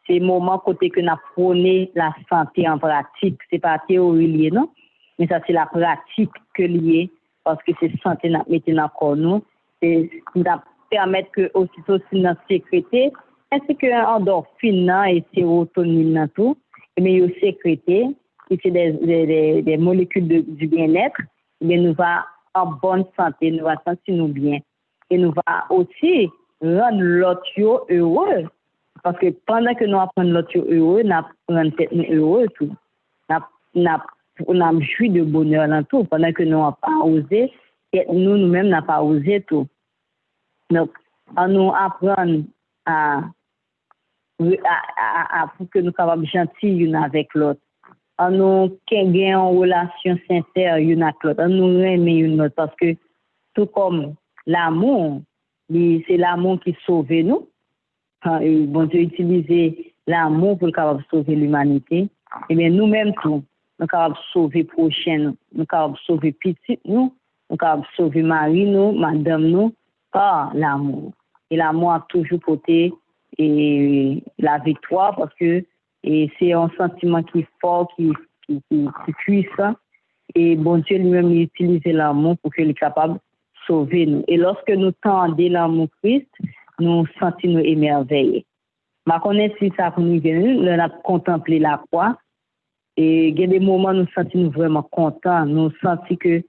C'est moment côté que nous prôné la santé en pratique, c'est pas théorie liée, non? Mais ça c'est la pratique que liée parce que c'est santé nous mettre dans corps nous, c'est nous permettre que aussitôt si nous sécréter ainsi que endorphine et sérotonine tout, mais yo sécréter qui c'est des molécules du bien-être, mais nous va en bonne santé, nous va sentir nous bien. Et nous va aussi rendre l'autre heureux. Parce que pendant que nous apprenons l'autre heureux, nous apprenons tête heureux tout. Nous jouit de bonheur dans tout. Pendant que nous n'avons pas osé, et nous-mêmes n'avons pas osé tout. Donc, on nous apprend pour que nous soyons capables de gentil l'une avec l'autre. On nous gagne une relation sincère l'une avec l'autre. On nous aime l'une l'autre. Parce que tout comme l'amour, c'est l'amour qui sauve nous. Bon Dieu utilisé l'amour pour capable sauver l'humanité. Et bien nous-mêmes tout, nous capables sauver prochain, nous capables sauver petit nous capables sauver mari nous, madame nous, par l'amour. Et l'amour a toujours porté la victoire parce que c'est un sentiment qui est fort, qui puissant. Et bon Dieu lui-même utilise l'amour pour qu'il soit capable sauver nous. Et lorsque nous tendons l'amour Christ, nous sentons nous émerveillés. Ma connaissance si ça pour nous venir, nous avons contemplé la croix et il y a des moments nous sentons nous vraiment contents, nous sentons que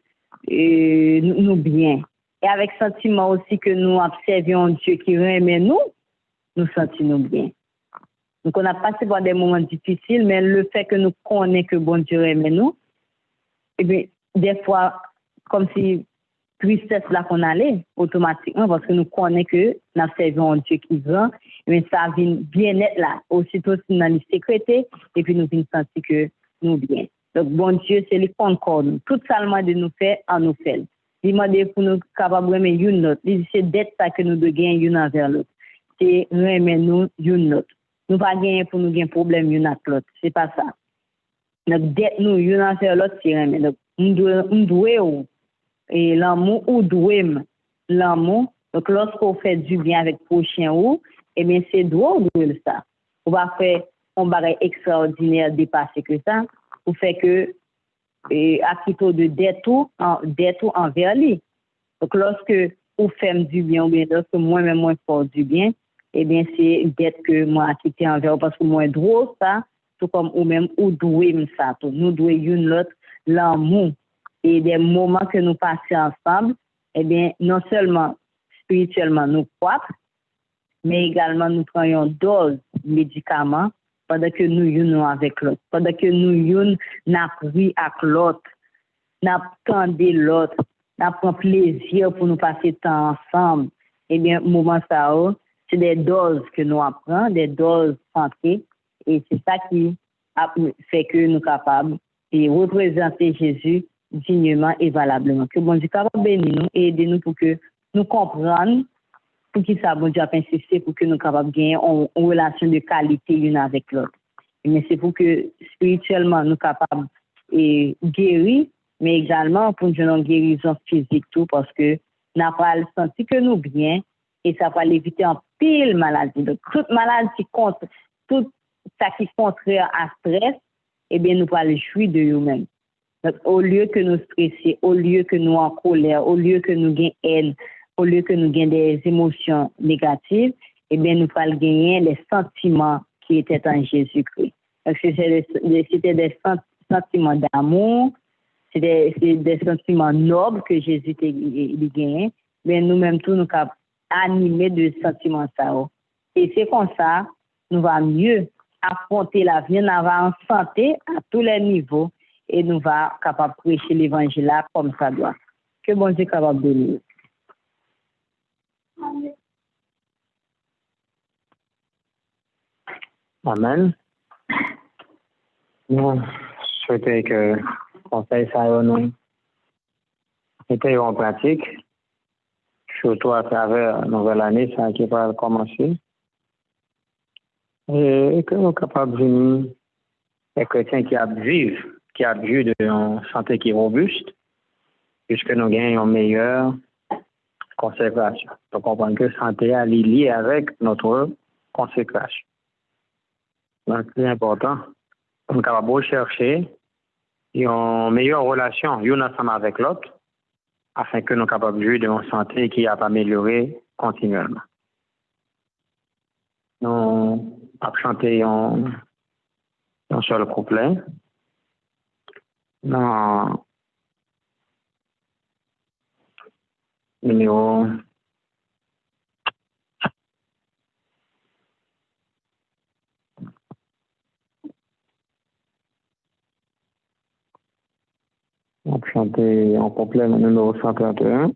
nous bien. Et avec sentiment aussi que nous observons Dieu qui aime nous sentons nous bien. Donc on a passé par des moments difficiles, mais le fait que nous connaissons que bon Dieu aime nous, et bien des fois comme si tristesse là qu'on allait automatiquement parce que nous connaissons que nous servons un Dieu qui vient, mais ça vient bien-être là, aussitôt si nous allons sécréter et puis nous venons sentir que nous bien. Donc bon Dieu, c'est lui qu'on connaît. Tout seulement de nous faire, en nous fait. Il m'a dit pour nous capables de remettre une autre. C'est d'être ça que nous devons gagner une envers l'autre. C'est remettre nous une autre. Nous pas gagner pour nous gagner problème une avec l'autre. C'est pas ça. Donc d'être nous une envers l'autre, c'est remettre. Donc nous devons et l'amour ou douem l'amour. Donc lorsqu'on fait du bien avec prochain ou eh bien c'est droit ou ça. On va faire un bagage extraordinaire dépasser que ça pour faire que à plutôt de dette envers lui. Donc lorsque on fait du bien ou bien lorsque moi-même moi fort du bien, eh bien c'est dette que moi acquitté envers parce que moi droit ça tout comme ou même ou douem ça tout. Nous devons une l'autre l'amour et des moments que nous passons ensemble, eh bien, non seulement spirituellement nous croître, mais également nous prenons une dose de médicaments pendant que nous sommes avec l'autre, pendant que nous sommes avec l'autre, nous attendons l'autre, nous prenons plaisir pour nous passer temps ensemble. eh bien, moment ça, c'est des doses que nous apprenons, des doses santé, et c'est ça qui fait que nous sommes capables de représenter Jésus dignement et valablement. Que bon Dieu capable bénir nous et aider nous pour que nous comprenions pour qui ça bon Dieu a insisté pour que nous capables de gagner une relation de qualité l'une avec l'autre. Mais c'est pour que spirituellement nous capables de guérir, mais également pour nous une guérison physique tout parce que n'a pas senti que nous bien et ça va éviter en pile maladie. Donc toute maladie contre tout ça qui est contraire à stress, eh bien nous allons jouir de nous-mêmes. Donc, au lieu que nous stresser, au lieu que nous en colère, au lieu que nous gagnons haine, au lieu que nous gagnons des émotions négatives, eh bien, nous allons gagner les sentiments qui étaient en Jésus-Christ. Donc, c'était des sentiments d'amour, c'est des sentiments nobles que Jésus a gagné, mais nous-mêmes, tous, nous sommes animés de sentiments ça. Et c'est comme ça, nous allons mieux affronter la vie, nous allons en santé à tous les niveaux, et nous va capable de prêcher l'évangile là comme ça doit. Que bon Dieu capable de nous.
Amen. Nous souhaitons que le conseil ça nous mettez en pratique, surtout à travers la nouvelle année ça qui va commencer. Et que nous sommes capables de venir les chrétiens qui vivent d'une santé qui est robuste, puisque nous gagnons une meilleure consécration. Donc, on comprend que la santé est liée avec notre consécration. Donc, c'est important. On va rechercher une meilleure relation, l'une ensemble avec l'autre, afin que nous soyons capables de vivre d'une santé qui a amélioré continuellement. Nous avons chanté un seul couplet. Non. Numéro on peut chanter en complet le numéro 131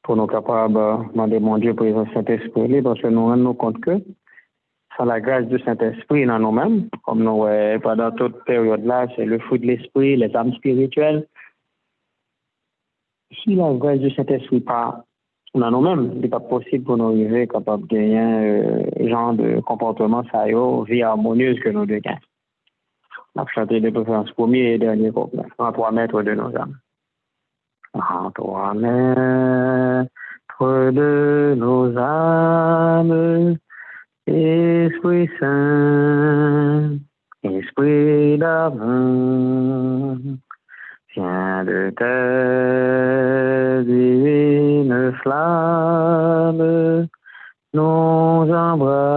pour nous capables de demander mon Dieu pour le Saint-Esprit parce que nous rendons compte que sans la grâce du Saint-Esprit dans nous-mêmes, comme nous pendant toute période là, c'est le fruit de l'esprit, les âmes spirituelles. Si la grâce du Saint-Esprit pas dans nous-mêmes, il n'est pas possible pour nous arriver capable de gagner genre de comportement ça vie harmonieuse que nous devons. On a chanté de préférence premier et dernier couplet, en 3 mètres de nos âmes. En 3 mètres de nos âmes, Esprit Saint, Esprit d'amour, viens de tes divines flammes, nous embraser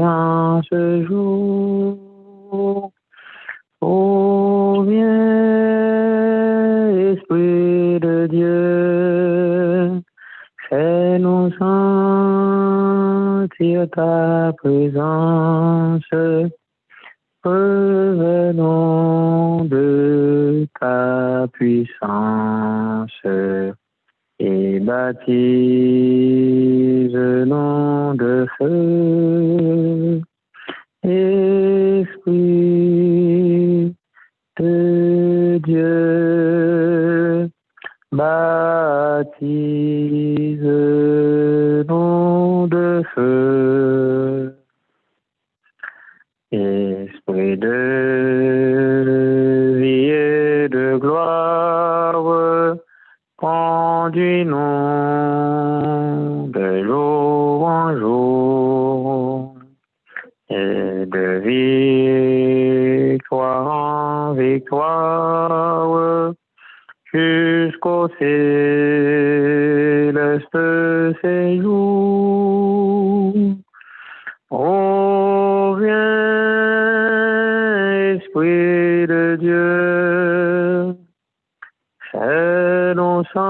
en ce jour. Oh, viens, Esprit de Dieu, fais-nous sentir ta présence. Revenons de ta puissance et baptise-nous de feu. Esprit de Dieu, baptise-nous de feu. Esprit de vie et de gloire, conduis-nous de jour en jour, et de victoire en victoire, jusqu'au céleste séjour. Oh, viens, Esprit de Dieu, fais-nous sentir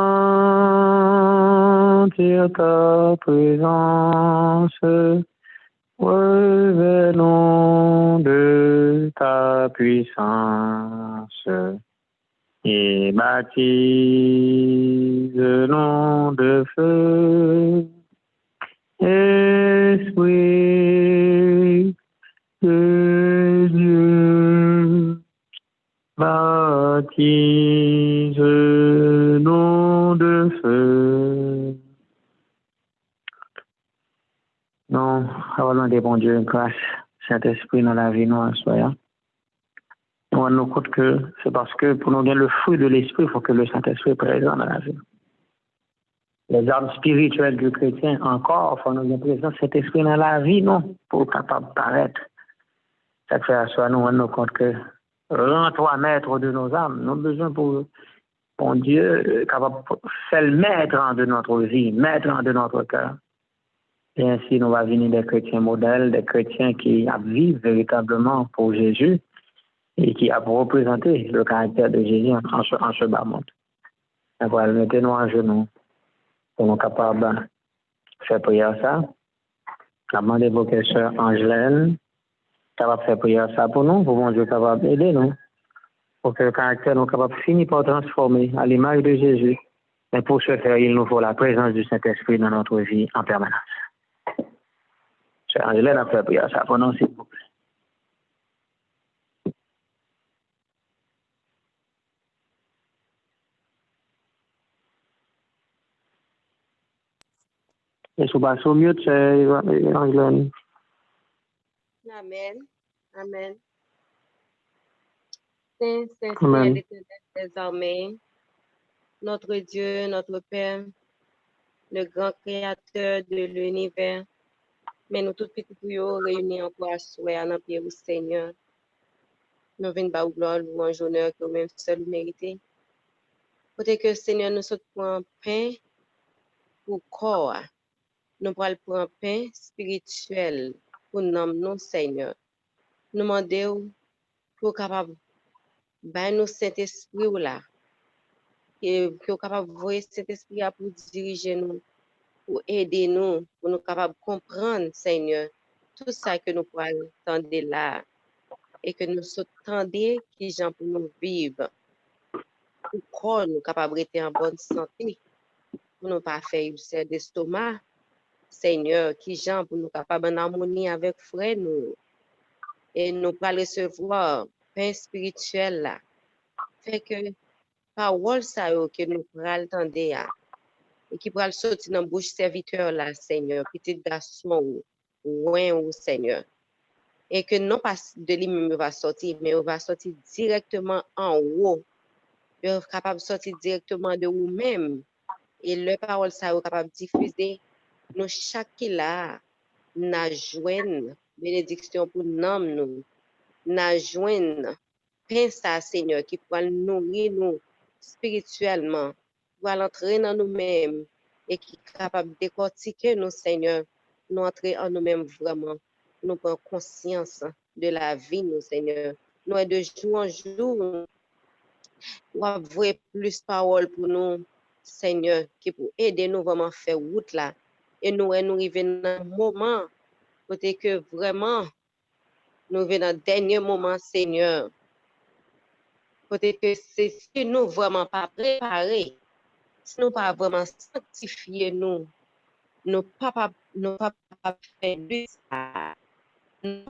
ta présence. Revenons de ta puissance et baptise-nous de feu. Esprit de Dieu, baptise-nous de feu. Non, avant de bon Dieu, grâce, Saint-Esprit dans la vie, nous, en soi. Nous rendons compte que c'est parce que pour nous gagner le fruit de l'Esprit, il faut que le Saint-Esprit soit présent dans la vie. Les armes spirituelles du chrétien, encore, il faut nous gagner présent cet esprit dans la vie, non, pour capable paraître. Ça fait à soi, nous rendons compte que rends-toi maître de nos âmes. Nous avons besoin pour Dieu, capable de faire le maître de notre vie, maître de notre cœur. Et ainsi, nous allons venir des chrétiens modèles, des chrétiens qui vivent véritablement pour Jésus et qui a représenté le caractère de Jésus en ce bas monde. Après, mettez-nous à genoux pour nous capables de faire prière ça. Demandez vos sœur Angelaine, capable de faire prière ça pour nous, pour mon Dieu capable d'aider nous, pour que le caractère nous capable de finir par transformer à l'image de Jésus. Mais pour ce faire, il nous faut la présence du Saint-Esprit dans notre vie en permanence. Sœur Angelaine a fait prière ça pour nous, s'il vous plaît. Et sous basse au mieux, c'est Angelaine.
Amen. Amen. Saint, Saint,
Amen.
Saint, l'Éternel désormais, notre Dieu, notre Père, le grand créateur de l'univers, mais nous tous petits pour réunis encore à souhait à notre pied au Seigneur. Nous venons par gloire, louange, honneur que même seul mérité. Peut-être que Seigneur nous sommes pour un pain pour corps. Nous prenons pour un pain spirituel pour nous, Seigneur. Nous demandons pour capable de nous Saint-Esprit là. Et pour capable de voir Saint-Esprit pour diriger nous, pour aider nous, pour nous capables de comprendre, Seigneur, tout ça que nous pouvons entendre là. Et que nous s'entendons qui gens pour nous vivre. Pour corps nous capables d'être en bonne santé. Pour nous pas faire ulcère d'estomac. Seigneur, qui gens pour nous capables en harmonie avec frère nous. Et nous pas recevoir pain spirituel là. Fait que parole ça que nous pral entendre et qui pral sortir dans bouche serviteur là, Seigneur, petit garçon ou Seigneur. Et que non pas de lui-même va sortir, mais on va sortir directement en haut. Il est capable de sortir directement de vous-même. Et le parole ça est capable de diffuser. Nous chaque là, n'a joindre bénédiction pour nous, n'a joindre pain ça, Seigneur, qui pourra nourrir nous spirituellement, pour entrer dans nous-mêmes et qui est capable de décortiquer nous, Seigneur, nous entrer en nous-mêmes vraiment, nous prendre conscience de la vie, nous, Seigneur. Nous, de jour en jour, nous avons plus de paroles pour nous, Seigneur, qui pour aider nous vraiment à faire route là. Et nous arrivons dans un moment, peut-être que vraiment, nous venons dans le dernier moment, Seigneur. Peut-être que c'est si nous vraiment pas préparés, si nous pas vraiment sanctifiés, nous pas faire de ça, nous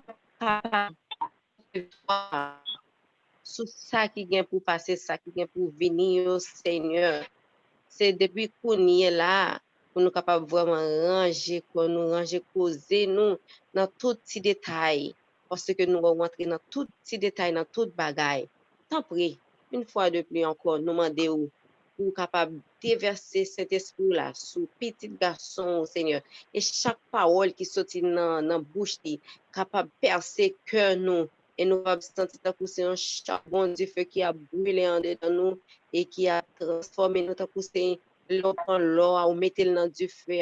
pas sur ça qui vient pour passer, ça qui vient pour venir au Seigneur. C'est depuis qu'on y est là, pour nous capables vraiment ranger, pour nous ranger, causer nous dans tout petit détail, parce que nous allons rentrer dans tout petit détail, dans toute bagaille. Tant pis, une fois de plus encore, nous demandons pour capable déverser cet esprit-là sur petit garçon, Seigneur. Et chaque parole qui sortit dans la bouche, capable de percer cœur nous. Et nous allons sentir que c'est un charbon du feu qui a brûlé en dedans nous et qui a transformé notre poussée. L'eau prend l'eau, ou mettez le dans du feu,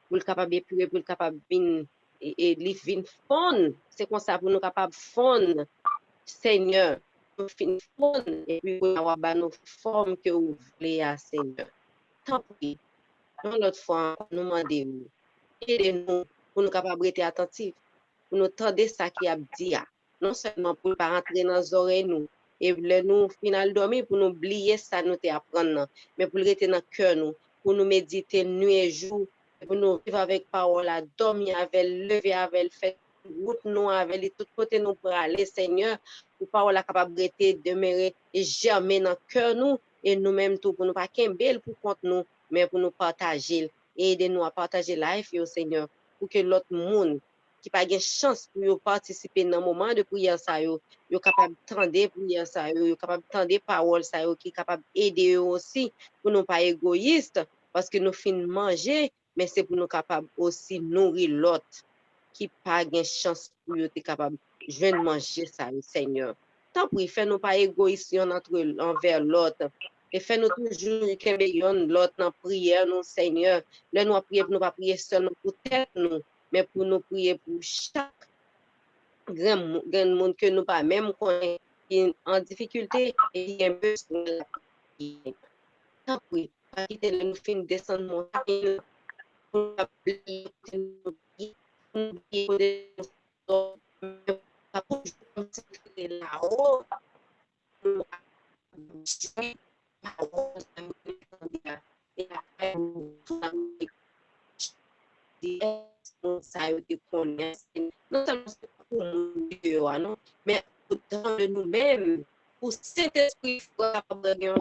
pour le capable d'épurer, pour le capable de et les vins fondre. C'est comme ça pour nous capable de fondre, Seigneur. Nous fin fondre et puis pour avoir nos formes que vous voulez, Seigneur. Tant pis, l'autre fois, nous demandons, aidez-nous pour nous capables d'être attentifs, pour nous tendre ça qui a dit, non seulement pour ne pas rentrer dans les oreilles nous, et nous final dormir pour nous oublier ça nous apprendre mais pour le rester dans cœur nous pour nous méditer nuit et jour pour nous vivre avec parole à dormir avec lever avec faire route nous avec les tout côté nous pour aller Seigneur pour parole capable de demeurer et germer dans cœur nous et nous-mêmes tout pour nous pas qu'embel pour compte nous mais pour nous partager et aider nous à partager life au Seigneur pour que l'autre monde qui pas de chance pour participer dans moment de prière ça yo capable tendre prière ça yo capable tendre parole ça yo qui capable aider aussi pour nous pas égoïste parce que nous fin manger mais c'est pour nous capable aussi nourrir l'autre qui pas de chance pour être capable joindre manger ça Seigneur tant pour faire nous pas égoïste envers l'autre et fait nous toujours qu'embellir l'autre dans prière nous Seigneur là nous prier nous pas prier seulement pour tête nous mais pour nous prier pour chaque grand monde que nous pas même connaît qui en difficulté et qui a besoin de la prière. Tant pis, pas quitter nous fin descendre montagne pour là-haut ça te connaisse non seulement pour nous non mais dans de nous-mêmes pour cet esprit capable de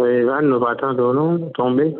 Evan, nous pas attendre tomber.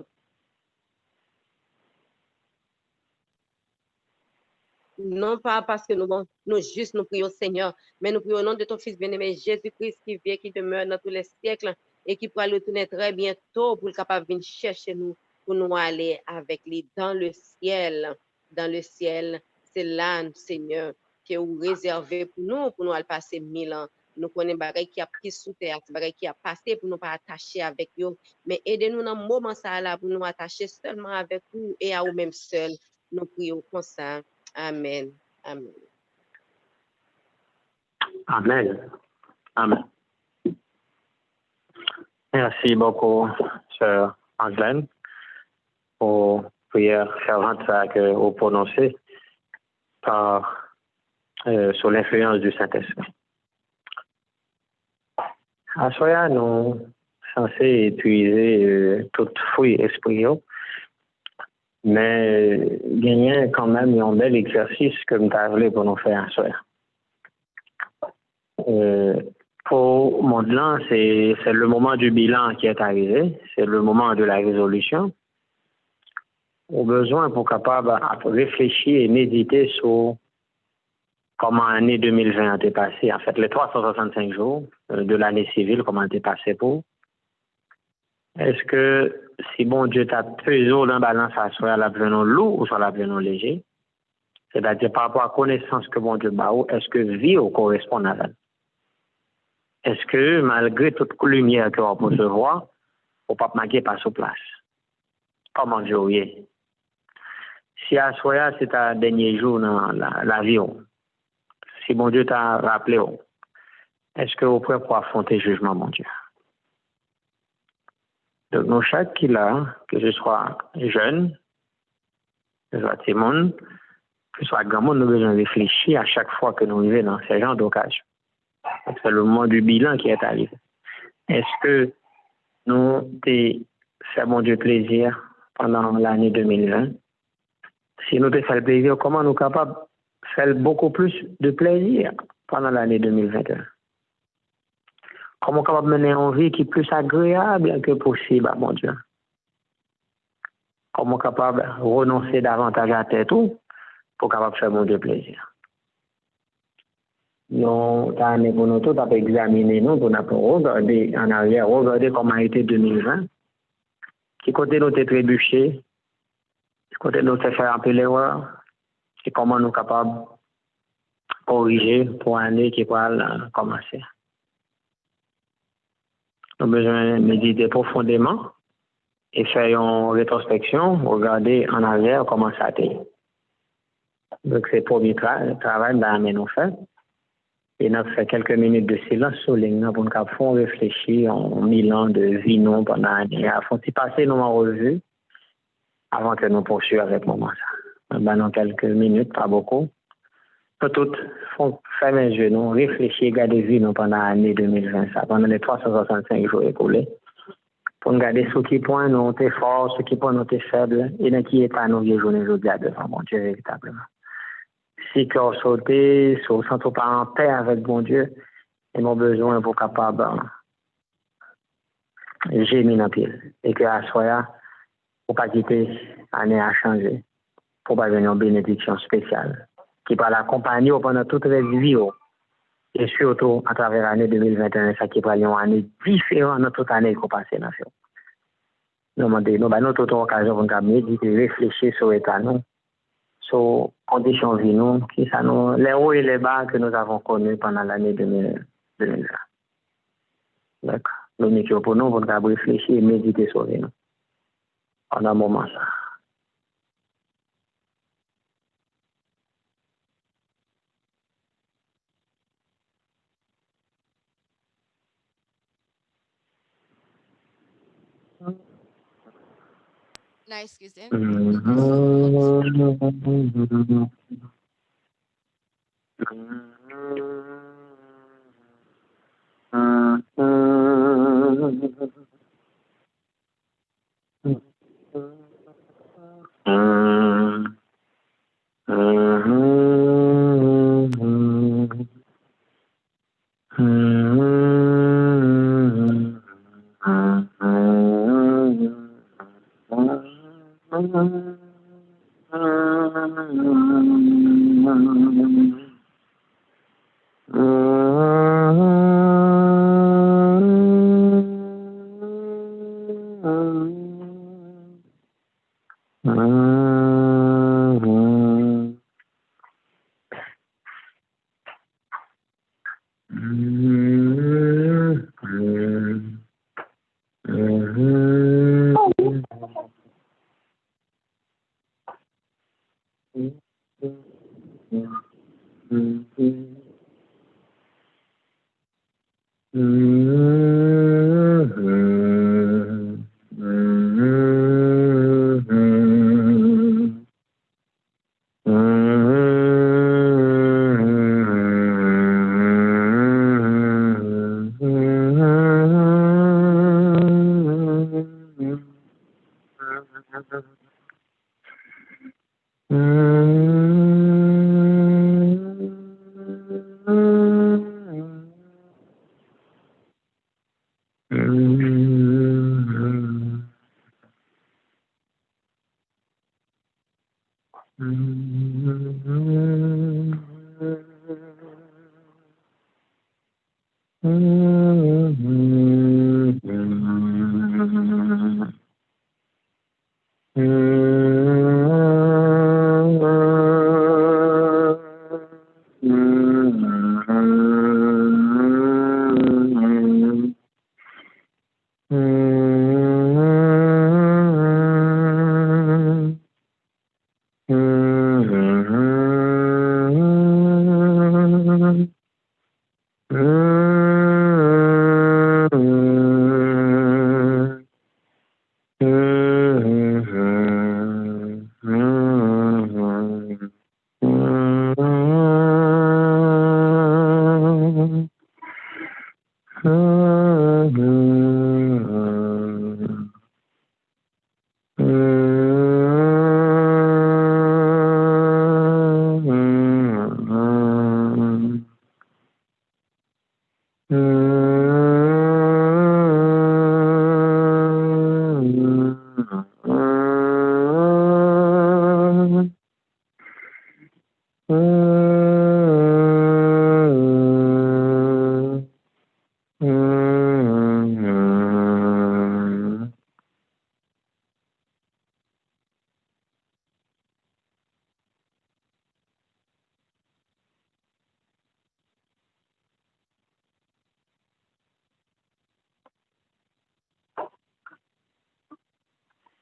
Non pas parce que nous juste nous prions Seigneur, mais nous prions au nom de ton Fils bien-aimé Jésus-Christ qui vit, qui demeure dans tous les siècles et qui pourra retourner très bientôt pour être capable de venir chercher nous, pour nous aller avec lui dans le ciel. Dans le ciel, c'est là, Seigneur, qui est réservé pour nous aller passer 1000 ans. Nous connaissons des qui a pris sous terre, des qui a passé pour nous pas attacher avec eux, mais aidez-nous dans le moment ça là pour nous attacher seulement avec vous et à vous-même seul. Nous prions comme ça. Amen. Amen.
Amen. Amen. Merci beaucoup, sœur Angelaine, pour la prière fervente que vous prononcez sous l'influence du Saint-Esprit. À soi, nous sommes censés épuiser tout fruit esprit, mais gagner quand même un bel exercice que nous avons pour nous faire à soi. Pour mon plan, c'est le moment du bilan qui est arrivé, c'est le moment de la résolution. Au besoin pour capable réfléchir et méditer sur comment l'année 2020 a été passée, en fait les 365 jours de l'année civile, comment elle est passée pour. Est-ce que si bon Dieu t'a pesé dans la balance, soit la pleine lourd ou soit la pleine léger, c'est-à-dire par rapport à la connaissance que bon Dieu m'a, est-ce que vie correspond à elle? Est-ce que malgré toute lumière qu'on peut se voir, on ne peut pas manquer pas sur place? Comment Dieu est? Si à soi, c'est un dernier jour dans l'avion, si bon Dieu t'a rappelé, est-ce que vous pouvez pour affronter le jugement, mon Dieu? Donc, nous, chaque qui là, que je sois jeune, que je sois petit monde, que je sois grand monde, nous devons réfléchir à chaque fois que nous vivons dans ces genres d'occasions. C'est le moment du bilan qui est arrivé. Est-ce que nous t'ai fait mon Dieu plaisir pendant l'année 2020? Si nous t'ai fait le plaisir, comment nous sommes capables de faire beaucoup plus de plaisir pendant l'année 2021? Comment capable de mener une vie qui est plus agréable que possible, mon Dieu? Comment capable de renoncer davantage à tête pour capable faire mon Dieu plaisir? Nous avons nous tout examiné, nous avons regardé en arrière, regarder comment a été 2020, qui côté nous t'es trébuché, qui côté nous t'es fait un peu l'erreur, et comment nous sommes capables de corriger pour l'année qui va commencer. Nous avons besoin de méditer profondément et faire une rétrospection, regarder en arrière comment ça a été. Donc, c'est le premier travail que nous fait. Et nous avons fait quelques minutes de silence sur ligne pour nous faire réfléchir en Milan de vie non pendant l'année. Afin de passer nous en revue avant que nous poursuivions avec le moment. Dans quelques minutes, pas beaucoup. Pour toutes, faire mes yeux, nous réfléchir, garder vie non pendant l'année 2020, ça, pendant les 365 jours écoulés. Pour nous garder ce qui point nous est fort, ce qui point nous est faible, et dans qui est pas nos vieilles journées aujourd'hui devant mon Dieu véritablement. Si cœur sauté, si on sent pas en paix avec mon Dieu, et mon besoin pour capable gémir dans pile. Et que à soi, pour pas quitter l'année à changer, pour pas venir une bénédiction spéciale, qui va l'accompagner pendant toute la vie, et surtout à travers l'année 2021, ça qui va être une année différente de toute année qu'on passe dans ce. Nous avons toute occasion pour nous méditer, réfléchir sur l'état, sur les conditions de vie, qui sont nous, les hauts et les bas que nous avons connus pendant l'année 2020. D'accord. L'unique pour nous, pour nous réfléchir et méditer sur lui. Pendant un moment, ça.
Nice, Christian.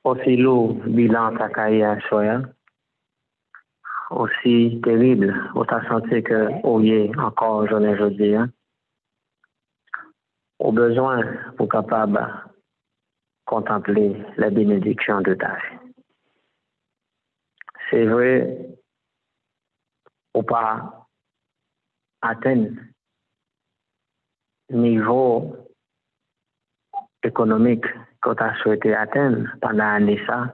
Aussi, le bilan de la carrière, aussi terrible, on t'a senti que, oui, encore, j'en ai aujourd'hui, hein, au besoin pour capable contempler la bénédiction de ta vie. C'est vrai, ou pas atteindre niveau économique que tu as souhaité atteindre pendant l'année ça,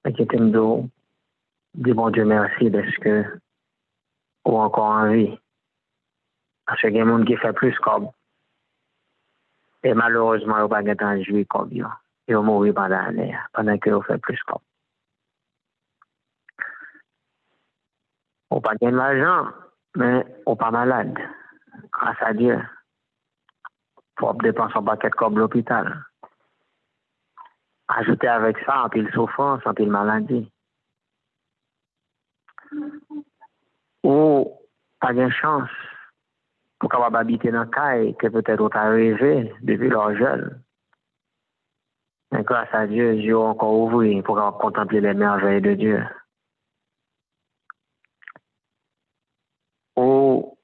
mais qui t'aime dis bon Dieu merci parce que ou encore en vie. Parce qu'il y a des gens qui fait plus comme et malheureusement, ils n'ont pas de temps de jouer comme eux. Ils ont mouru pendant l'année, pendant qu'ils fait plus comme. Ils n'ont pas de l'argent, mais ils n'ont pas malade. Grâce à Dieu. Il faut dépenser un paquet comme l'hôpital. Ajouter avec ça, un pile souffrance, un pile maladie. Ou pas de chance pour capable habiter dans le caille que peut-être on t'a rêvé depuis leur jeune. Mais grâce à Dieu, Dieu a encore ouvert pour contempler les merveilles de Dieu. Ou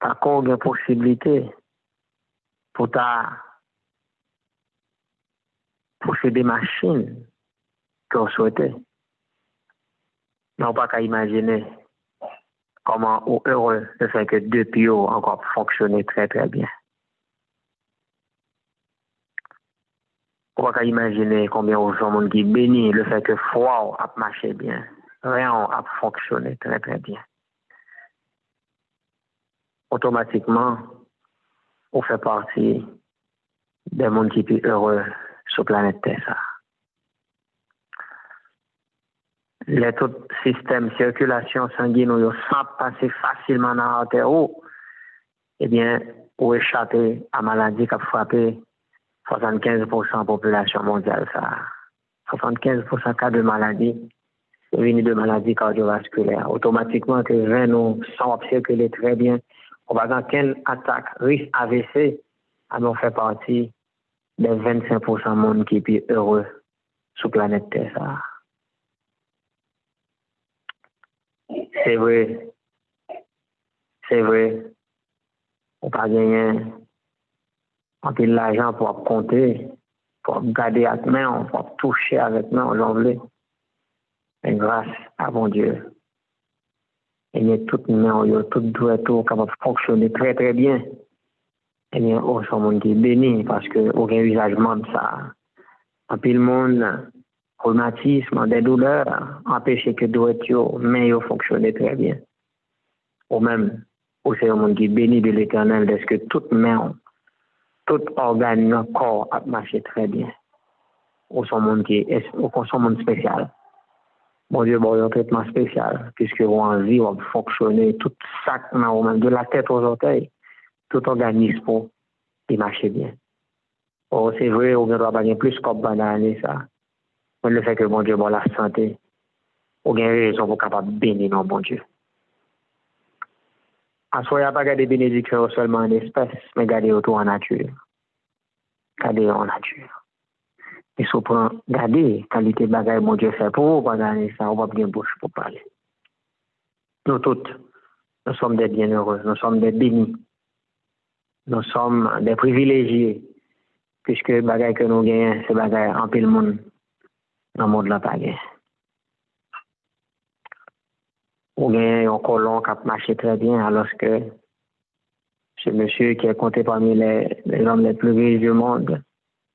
t'as encore une possibilité pour posséder des machines que vous souhaitez. Non pas qu'à imaginer comment heureux le fait que deux pieds encore fonctionner très très bien. On va pas imaginer combien de gens qui bénissent le fait que foi a marché bien, rien a fonctionné très très bien. Automatiquement, on fait partie des mondes qui sont heureux sur la planète Terre. Les tout systèmes de circulation sanguine où sans passer facilement dans la terre, eh bien, ou échapper à maladie qui a frappé 75% de la population mondiale. 75% cas de maladies, c'est de maladies cardiovasculaires. Automatiquement, que 20 nous sont circuler très bien. On va dans quelle attaque, risque AVC, on fait partie des 25% de monde qui est heureux sur la planète Terre. C'est vrai. On pas gagner un peu l'argent pour compter, pour garder avec main, pour toucher avec main, l'anglais. Mais grâce à bon Dieu, et bien toute main, tout doit être capable de fonctionner très très bien. Et bien, on sont monde qui est béni parce que aucun usage de ça. Un peu le monde, rhumatisme, des douleurs, empêcher que doit être mais fonctionner très bien. Ou même, c'est un monde qui est béni de l'Éternel parce que toute main, tout organe dans le corps a marché très bien. Ou son monde qui est son monde spécial. Bon Dieu, bon, un traitement spécial, puisque vous en vie, vous fonctionner, tout ça, même de la tête aux orteils, tout organisme pour marcher bien. Oh, c'est vrai, on doit pas plus comme pendant l'année, ça. Mais le fait que bon Dieu, bon, la santé, on a raison pour capable bénir non, bon Dieu. En soi, il n'y a pas de bénédiction seulement en espèces, mais garder autour en nature. Garder en nature. Et si on prend, garder qualité de bagage, mon Dieu fait pour vous pendant l'année, ça, on va bien bouche pour parler. Nous toutes, nous sommes des bienheureux, nous sommes des bénis. Nous sommes des privilégiés, puisque les bagages que nous gagnons, c'est bagages en pile monde, dans le monde de la pagaille. Ou bien un colon qui a marché très bien, alors que ce monsieur qui est compté parmi les hommes les plus riches du monde,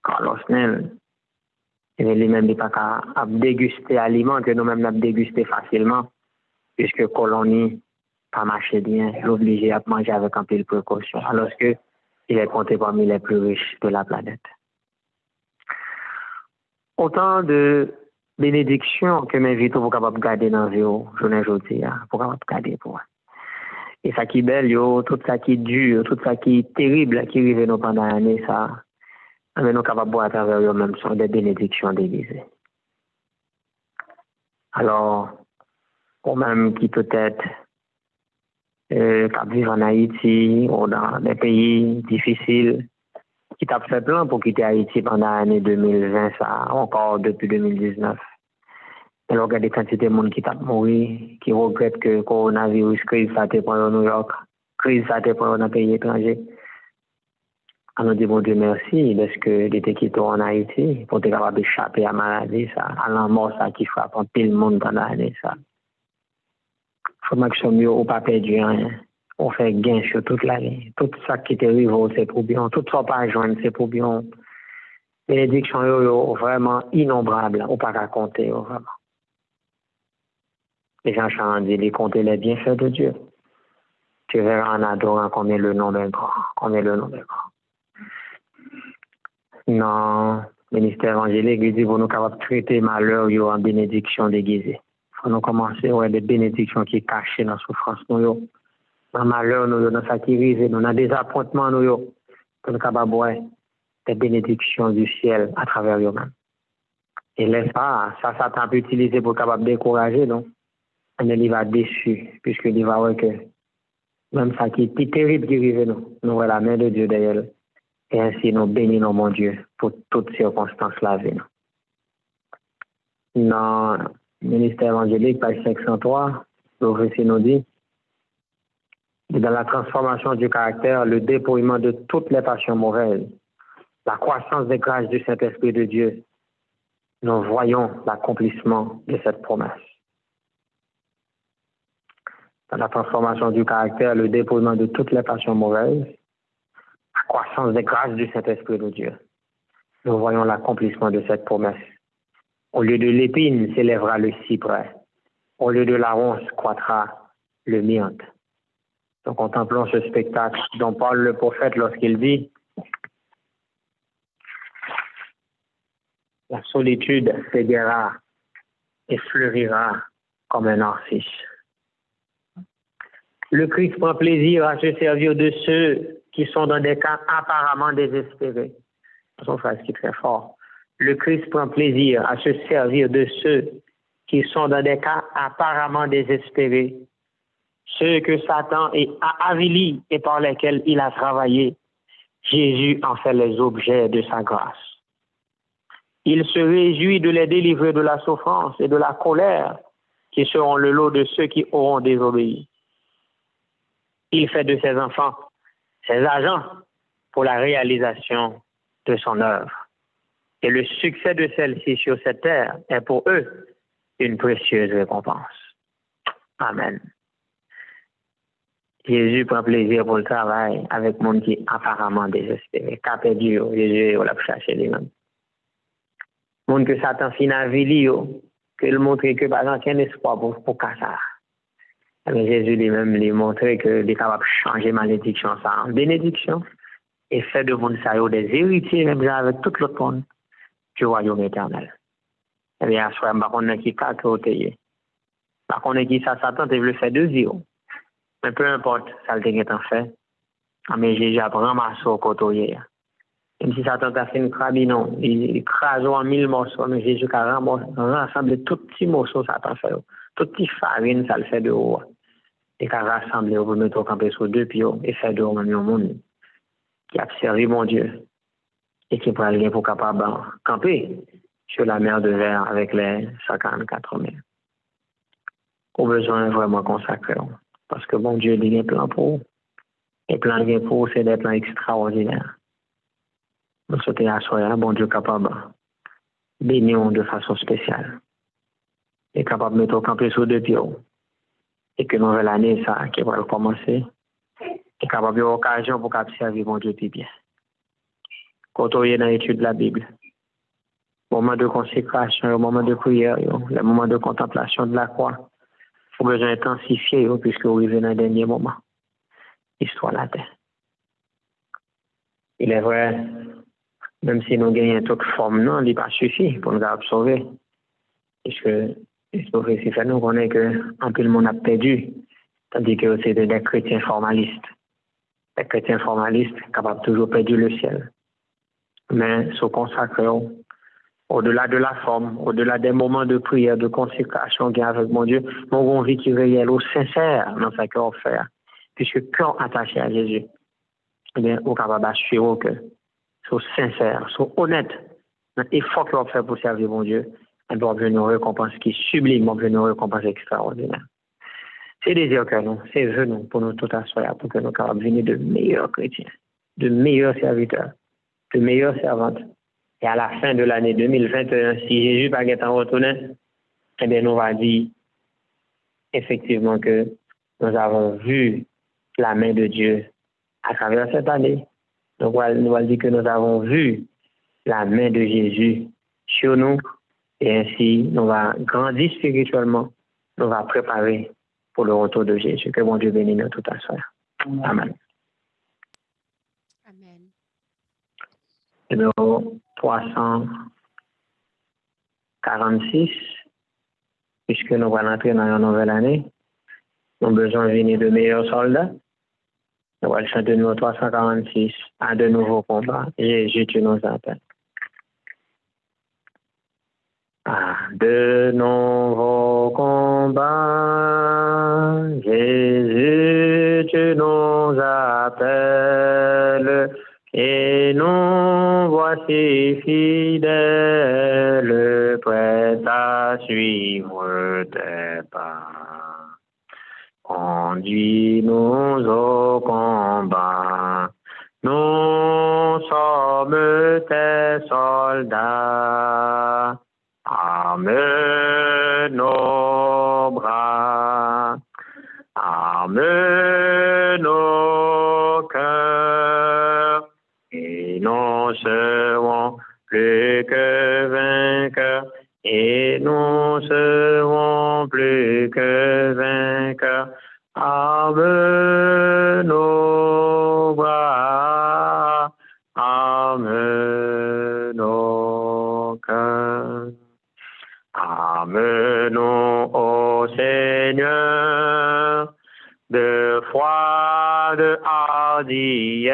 Carlos Snell, et lui-même n'est pas qu'à déguster aliments que nous-mêmes nous déguster facilement, puisque colonie pas marché bien, l'obligé à manger avec un peu de précaution, alors que il est compté parmi les plus riches de la planète. Autant de bénédictions que m'invite pour capable garder dans la vie, je ne aujourd'hui, pour capable garder pour moi. Et ça qui est belle, tout ça qui est dur, tout ça qui est terrible, qui arrive nous pendant l'année, ça, mais nous capables de boire à travers eux-mêmes sont des bénédictions déguisées. Alors, pour même qui peut-être vivent en Haïti ou dans des pays difficiles, qui t'a fait plan pour quitter Haïti pendant l'année 2020, ça, encore depuis 2019. Et là, il y a des quantités de monde qui t'a mouru, qui regrettent que le coronavirus, crise ça te prend au New York, crise ça te prend dans un pays étranger. On nous dit, bon Dieu, merci, parce que l'été qui en Haïti, pour être capable d'échapper à la maladie, ça, à la mort, ça, qui frappe un pile monde pendant l'année, ça. Faut que je mieux ou pas perdu rien. On fait gain sur toute l'année. Tout ça qui est arrivé, c'est pour bien. Tout ça pas joindre, c'est pour bien. Bénédiction, vraiment innombrable. On pas raconter, vraiment. Les gens chantent, ils comptent les bienfaits de Dieu. Tu verras en adorant combien le nom d'un grand. Combien le nom d'un grand. Non, le ministère évangélique, il dit, pour nous capables de traiter malheur en bénédiction déguisée. Faut nous commencer à des bénédictions qui sont cachées dans la souffrance. Nous, dans le malheur, nous, dans sa crise, dans le désappointement, nous, pour nous capables de des bénédictions du ciel à travers eux-mêmes. Et laisse pas, ça Satan peut utiliser pour capable décourager, donc, mais il va déçu, puisqu'il va voir que même ça qui est plus terrible qui arrive, nous avons la main de Dieu derrière elle. Et ainsi, nous bénissons mon Dieu pour toutes circonstances la vie. Dans le ministère évangélique, page 503, le verset nous dit, dans la transformation du caractère, le dépouillement de toutes les passions mauvaises, la croissance des grâces du Saint-Esprit de Dieu, nous voyons l'accomplissement de cette promesse. Dans la transformation du caractère, le dépouillement de toutes les passions mauvaises, la croissance des grâces du Saint-Esprit de Dieu, nous voyons l'accomplissement de cette promesse. Au lieu de l'épine s'élèvera le cyprès. Au lieu de la ronce croîtra le myrte. Donc, contemplons ce spectacle dont parle le prophète lorsqu'il dit la solitude s'éguera et fleurira comme un narcisse. Le Christ prend plaisir à se servir de ceux qui sont dans des cas apparemment désespérés. C'est son phrase qui est très fort. Le Christ prend plaisir à se servir de ceux qui sont dans des cas apparemment désespérés, ceux que Satan a avilis et par lesquels il a travaillé. Jésus en fait les objets de sa grâce. Il se réjouit de les délivrer de la souffrance et de la colère qui seront le lot de ceux qui auront désobéi. Il fait de ses enfants ses agents pour la réalisation de son œuvre. Et le succès de celle-ci sur cette terre est pour eux une précieuse récompense. Amen. Jésus prend plaisir pour le travail avec le monde qui est apparemment désespéré. Qu'a perdu, Jésus, on l'a cherché lui-même. Le monde que Satan finit que le montrer que par exemple, il y a un espoir pour ça. Mais Jésus lui-même lui montrait qu'il est capable de changer malédiction ça en bénédiction et faire de monde ça des héritiers, même avec tout l'autre monde du royaume éternel. Eh bien, à ce moment-là, on a qui quatre côtés. Par contre, qui ça, Satan, tu veux le faire de zéro. Mais peu importe, ça le est en fait. Mais Jésus a ramassé au côté. Même si Satan a fait une crabine, il écrase en 1000 morceaux, mais Jésus a rassemblé tout petits morceaux, Satan fait. Tout petit farine, ça le fait de haut. Et qu'a rassemblé, on peut mettre au camper sur deux pieds et faire de haut même un monde qui a servi mon Dieu et qui pourra aller pour capable de camper sur la mer de Verre avec les 54 mers. Au besoin vraiment consacré. Parce que bon Dieu, il a un plan pour vous. Et plan pour vous, c'est des plans extraordinaires. Nous souhaitons à soi, bon Dieu capable de bénir de façon spéciale. Et capable de mettre au camper sur deux pieds. Et que nouvelle année, ça, qui va commencer, est capable d'avoir l'occasion pour servir mon Dieu plus bien. Quand on est dans l'étude de la Bible, moment de consécration, le moment de prière, le moment de contemplation de la croix, il faut besoin d'intensifier puisque vous arrivez dans le dernier moment. Histoire de la terre. Il est vrai, même si nous gagnons toute forme, non, il n'est pas suffit pour nous sauver. Puisque il fait nous connaît qu'un peu le monde a perdu, tandis que c'est des chrétiens formalistes. Des chrétiens formalistes capables de toujours perdre le ciel. Mais se consacrer au-delà de la forme, au-delà des moments de prière, de consécration qu'il y a avec mon Dieu, nous avons envie qu'il réel au sincère dans ce qu'on fait. Puisque quand attaché à Jésus, eh bien, on est capable d'assurer que c'est sincère, c'est honnête, l'effort qu'on fait pour servir mon Dieu, Elle doit obtenir une récompense qui est sublime, obtenir une récompense extraordinaire. C'est désir que nous, c'est vœu nous, pour nous tout asseoir, pour que nous capables de devenir de meilleurs chrétiens, de meilleurs serviteurs, de meilleures servantes. Et à la fin de l'année 2021, si Jésus n'a pas retourné, eh bien, nous va dire effectivement que nous avons vu la main de Dieu à travers cette année. Donc, nous allons dire que nous avons vu la main de Jésus sur nous et ainsi, nous va grandir spirituellement, nous va préparer pour le retour de Jésus. Que mon Dieu bénisse nous tout à fait. Amen.
Amen.
Numéro 346, puisque nous allons entrer dans une nouvelle année, nous avons besoin de venir de meilleurs soldats. Nous allons chanter numéro 346 à de nouveaux combats. Jésus, tu nous appelles. À de nouveaux combats, Jésus, tu nous appelles, et nous voici fidèles, prêts à suivre tes pas. Conduis-nous au combat, nous sommes tes soldats. Arme nos bras, arme nos cœurs, et nous serons plus que vainqueurs, et nous serons plus que vainqueurs. Arme nos bras, arme nos cœurs. Amenons au Seigneur de foi, de hardiesse,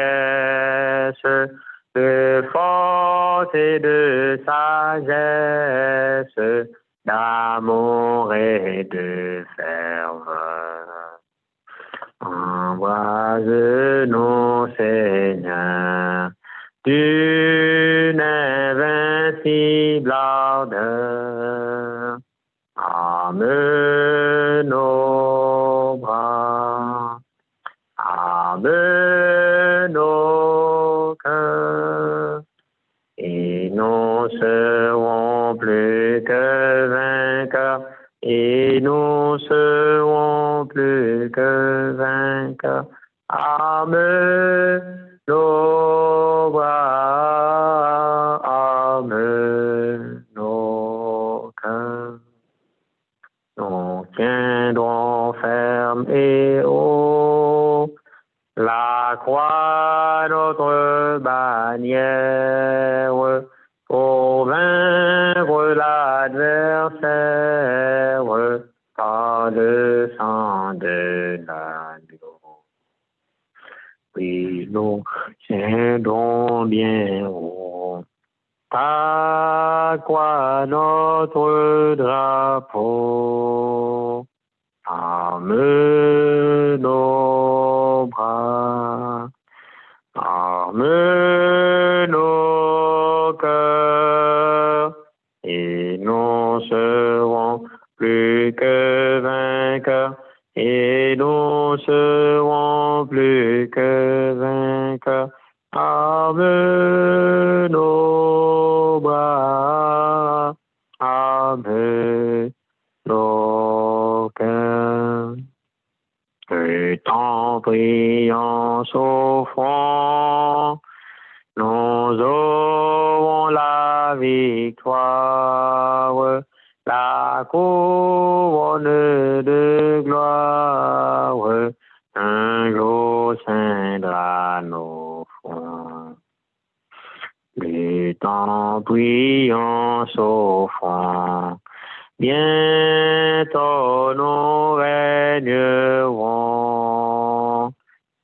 de force et de sagesse, d'amour et de ferveur. Embrase-nous, Seigneur, d'une invincible ardeur. Arme nos bras, arme nos cœurs, et nous serons plus que vainqueurs, et nous serons plus que vainqueurs. Arme nos bras, arme nos cœurs. Nous tiendrons ferme et haut la croix, notre bannière, pour vaincre l'adversaire par le sang de l'agneau. Oui, nous tiendrons bien haut ta croix, notre drapeau. Arme nos bras, arme nos cœurs, et nous serons plus que vainqueurs, et nous serons plus que vainqueurs. Arme nos bras, arme nos cœurs. Et en priant souffrant, nous aurons la victoire, la couronne de gloire, un jour ceindra nos fronts. Et en priant souffrant, bientôt nous régnerons.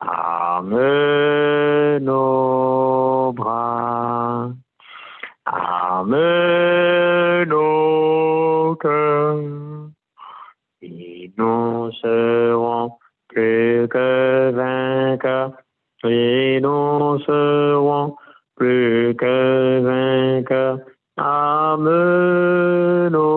Arme nos bras, arme nos cœurs, et nous serons plus que vainqueurs, et nous serons plus que vainqueurs. Arme nos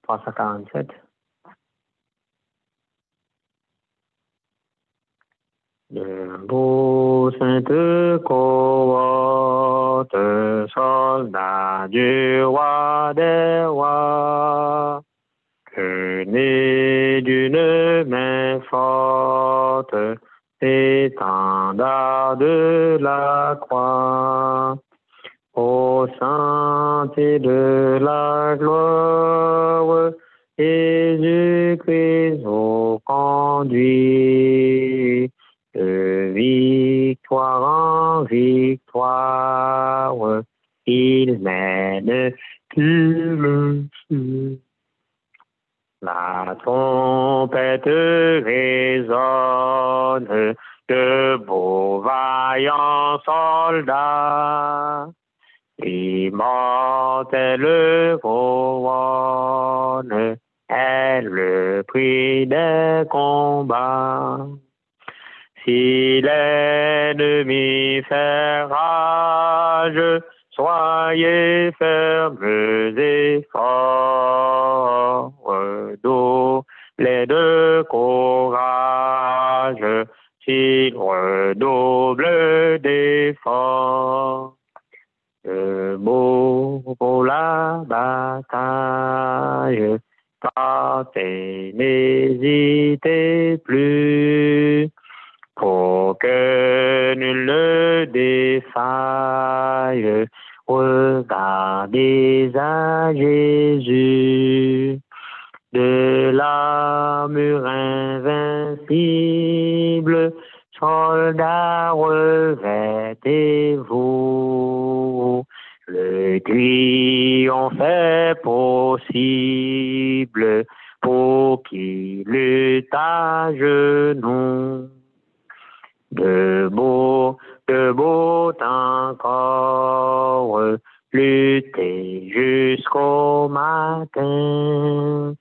347. Debout, sainte cohorte, soldats du roi des rois, que né d'une main forte, étendard de la croix, au sentier de la gloire, Jésus-Christ vous conduit. De victoire en victoire, il mène qui le suit. La trompette résonne, de beaux vaillants soldats, immortelle couronne est le prix des combats. Si l'ennemi fait rage, soyez fermes et forts, redoublez de courage, s'il redouble d'efforts. Debout pour la bataille, partez, n'hésitez plus, pour que nul ne défaille, regardez à Jésus, de l'armure invincible, soldats revêtez-vous, le triomphe est possible pour qui lutte à genoux. Debout encore, lutter jusqu'au matin.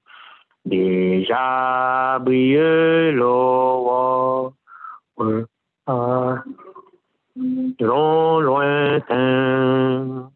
Déjà brille l'aurore, lointain.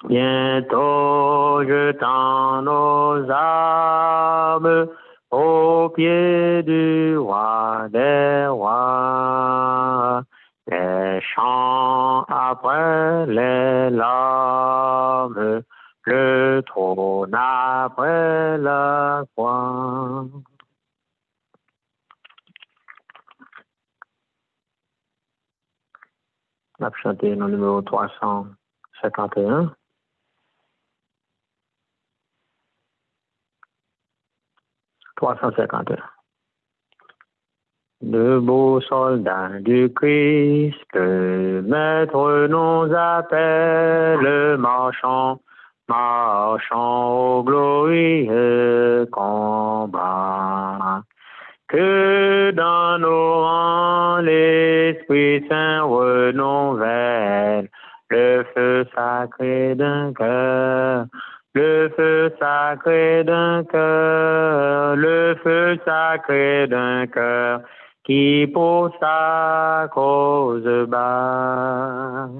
Bientôt jetant nos armes au pied du roi des rois, les chants après les larmes, le trône après la croix. On a chanté le numéro 351. De beaux soldats du Christ, le Maître nous appelle, marchons au glorieux combat. Que dans nos rangs l'Esprit Saint renouvelle le feu sacré d'un cœur. Le feu sacré d'un cœur, le feu sacré d'un cœur, qui pour sa cause bat.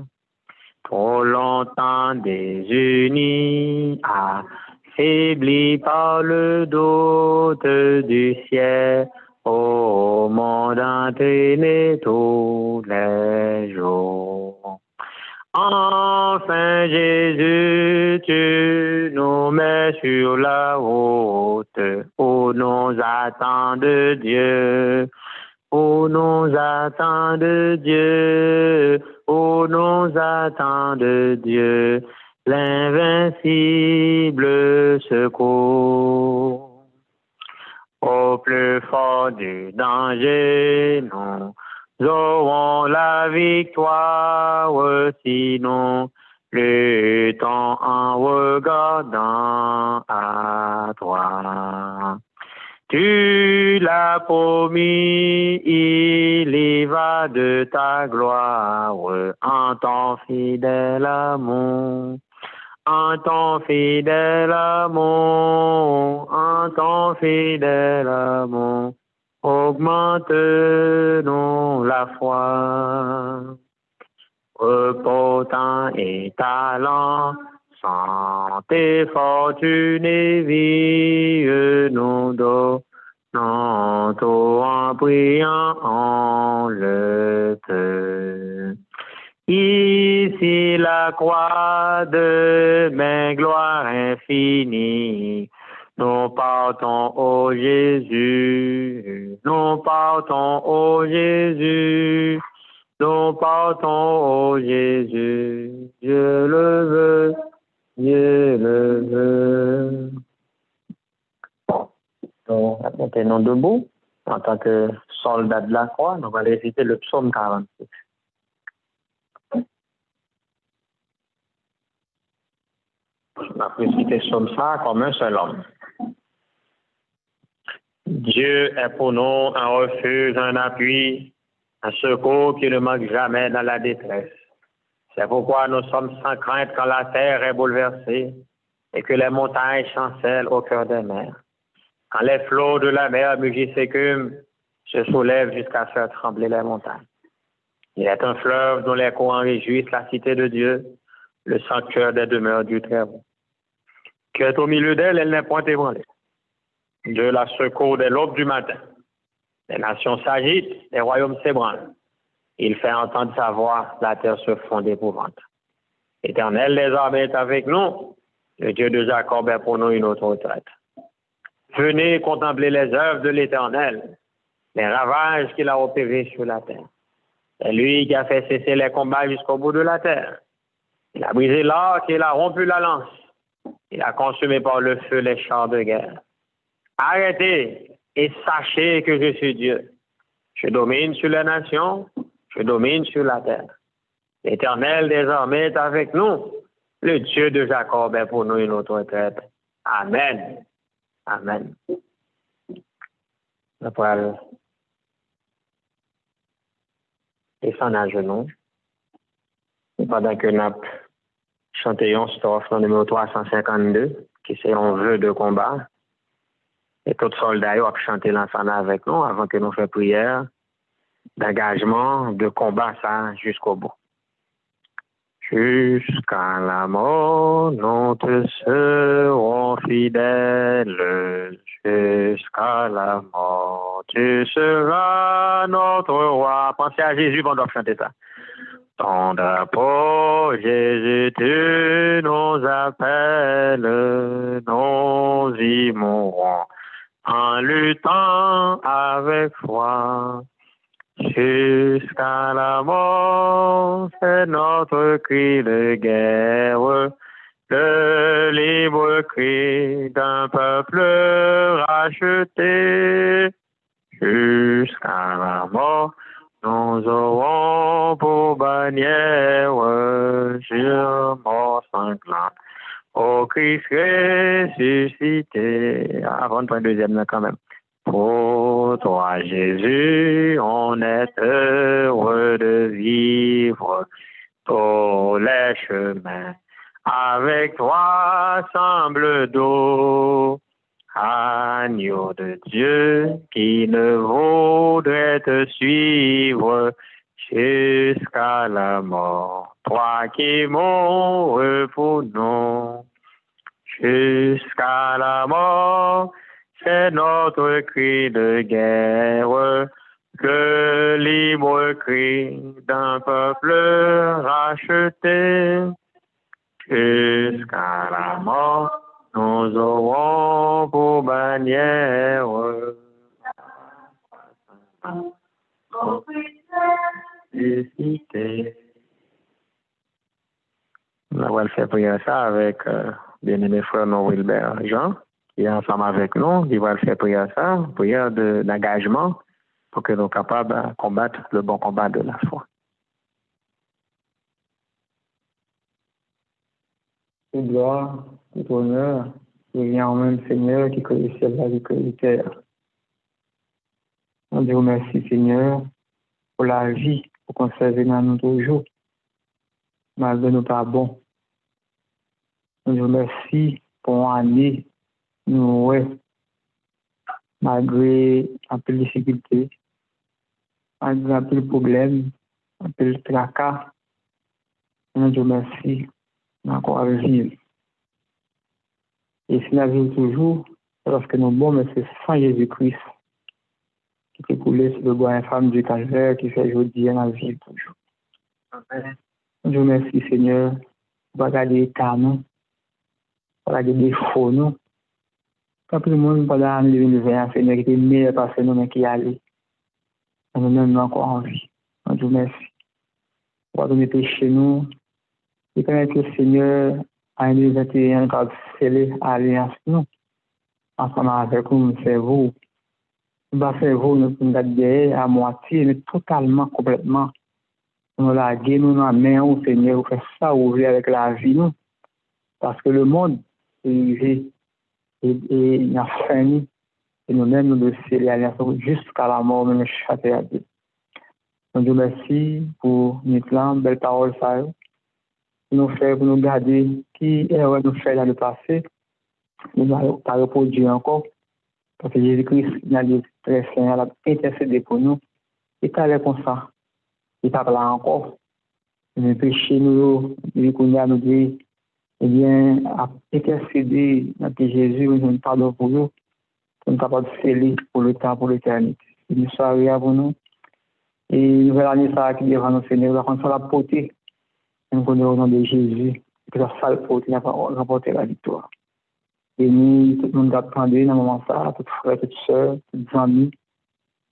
Trop longtemps désunis, affaiblis par le doute du ciel, au monde entraîné tous les jours. Enfin, Jésus, tu nous mets sur la route où nous attend de Dieu, où nous attend de Dieu, où nous attend de Dieu, l'invincible secours. Au plus fort du danger, nous aurons la victoire, sinon luttons en regardant à toi. Tu l'as promis, il y va de ta gloire, en ton fidèle amour. En ton fidèle amour, en ton fidèle amour, augmente-nous la foi. Repotant et talent, santé, fortune et vie, priant on le peut. Ici la croix demain gloire infinie. Nous partons, ô Jésus, nous partons, ô Jésus, nous partons, ô Jésus, je le veux, je le veux. Bon, maintenant debout, en tant que soldat de la croix, nous allons réciter le psaume 46. On a récité ce psaume ça comme un seul homme. Dieu est pour nous un refuge, un appui, un secours qui ne manque jamais dans la détresse. C'est pourquoi nous sommes sans crainte quand la terre est bouleversée et que les montagnes chancellent au cœur des mers. Quand les flots de la mer mugissent écume, se soulèvent jusqu'à faire trembler les montagnes. Il est un fleuve dont les courants réjouissent la cité de Dieu, le sanctuaire des demeures du Très-Haut. Qui est au milieu d'elle, elle n'est point ébranlée. Dieu la secourt dès l'aube du matin. Les nations s'agitent, les royaumes s'ébranlent. Il fait entendre sa voix, la terre se fond d'épouvante. L'Éternel des armées est avec nous. Le Dieu de Jacob est pour nous une autre retraite. Venez contempler les œuvres de l'Éternel, les ravages qu'il a opérés sur la terre. C'est lui qui a fait cesser les combats jusqu'au bout de la terre. Il a brisé l'arc et il a rompu la lance. Il a consumé par le feu les chars de guerre. Arrêtez et sachez que je suis Dieu. Je domine sur les nations, je domine sur la terre. L'Éternel des armées est avec nous. Le Dieu de Jacob est pour nous une autre retraite. Amen. Amen. Après, descendre à genoux. Et pendant que nous chantons strophe numéro 352, qui c'est un vœu de combat, et tout soldat ont chanté l'ensemble avec nous avant que nous fassions prière d'engagement, de combat ça jusqu'au bout. Jusqu'à la mort, nous te serons fidèles. Jusqu'à la mort, tu seras notre roi. Pensez à Jésus pendant que chanter ça. Ton drapeau, Jésus, tu nous appelles, nous y mourrons en luttant avec foi. Jusqu'à la mort, c'est notre cri de guerre, le libre cri d'un peuple racheté. Jusqu'à la mort, nous aurons pour bannière, jurement sanglant, au Christ ressuscité. Avant de prendre le deuxième, quand même. Pour toi, Jésus, on est heureux de vivre tous les chemins. Avec toi semble doux, agneau de Dieu qui ne voudrait te suivre jusqu'à la mort. Toi qui mourras pour nous jusqu'à la mort. C'est notre cri de guerre, le libre cri d'un peuple racheté. Jusqu'à la mort, nous aurons pour bannière. Suscité. On va faire prier ça avec bien-aimé frère non Wilbert Jean, qui est ensemble avec nous, qui va faire prier ça, prière d'engagement pour que nous soyons capables de combattre le bon combat de la foi.
Toute gloire, tout honneur, il vient en même Seigneur qui connaît le ciel, la vie que la terre. On dit merci Seigneur pour la vie, pour conserver dans nous toujours, malgré nous pas bon. On dit merci pour l'année, nous, ouais, malgré un peu de difficulté, malgré un peu de problème, un peu de tracas. On dit merci encore vivre. Et si nous vivons toujours, c'est parce que nous sommes bons, mais c'est sans Jésus-Christ qui coulé sur le bois infâme du calvaire, qui fait aujourd'hui dans la vie toujours. Amen. Je vous remercie, Seigneur, pour regarder l'état, nous, pour regarder les défauts, nous. Quand tout le monde, pendant l'année 2020, Seigneur, qui était meilleur parce que nous, mais qui allait. Nous même encore en vie. Je vous remercie. Pour donner péché, nous. Et permettre le Seigneur, en 2021, quand sceller alliance, nous, ensemble avec nous, nous faire vous. Nous ne faire vous, nous garder à moitié, mais totalement, complètement. Nous la nous dans la main au Seigneur, vous faites ça, ouvrir avec la vie, nous. Parce que le monde est arrivé et il a fini. Et nous-mêmes, nous devons sceller l'alliance jusqu'à la mort, même châter à Dieu. Donc, je vous remercie pour notre plan, belle parole, ça, pour nous faire, pour nous garder qui erreur nous fait dans le passé, nous n'allons pas reproduire encore, parce que Jésus-Christ, il a dit très saint, il a intercédé pour nous, et il est comme ça, il n'est pas là encore. Le péché, nous dit, eh bien, à intercéder dans Jésus, nous avons pardon pour nous, nous sommes capables de sceller pour le temps, pour l'éternité. Une soirée avant nous. Et nouvelle année, ça qui devant nous, Seigneur, nous avons la portée. Nous connaissons au nom de Jésus, que la salle portée n'a pas remporté la victoire. Béni, tout le monde attendait dans le moment ça, toutes frères, toutes sœurs, toutes amis.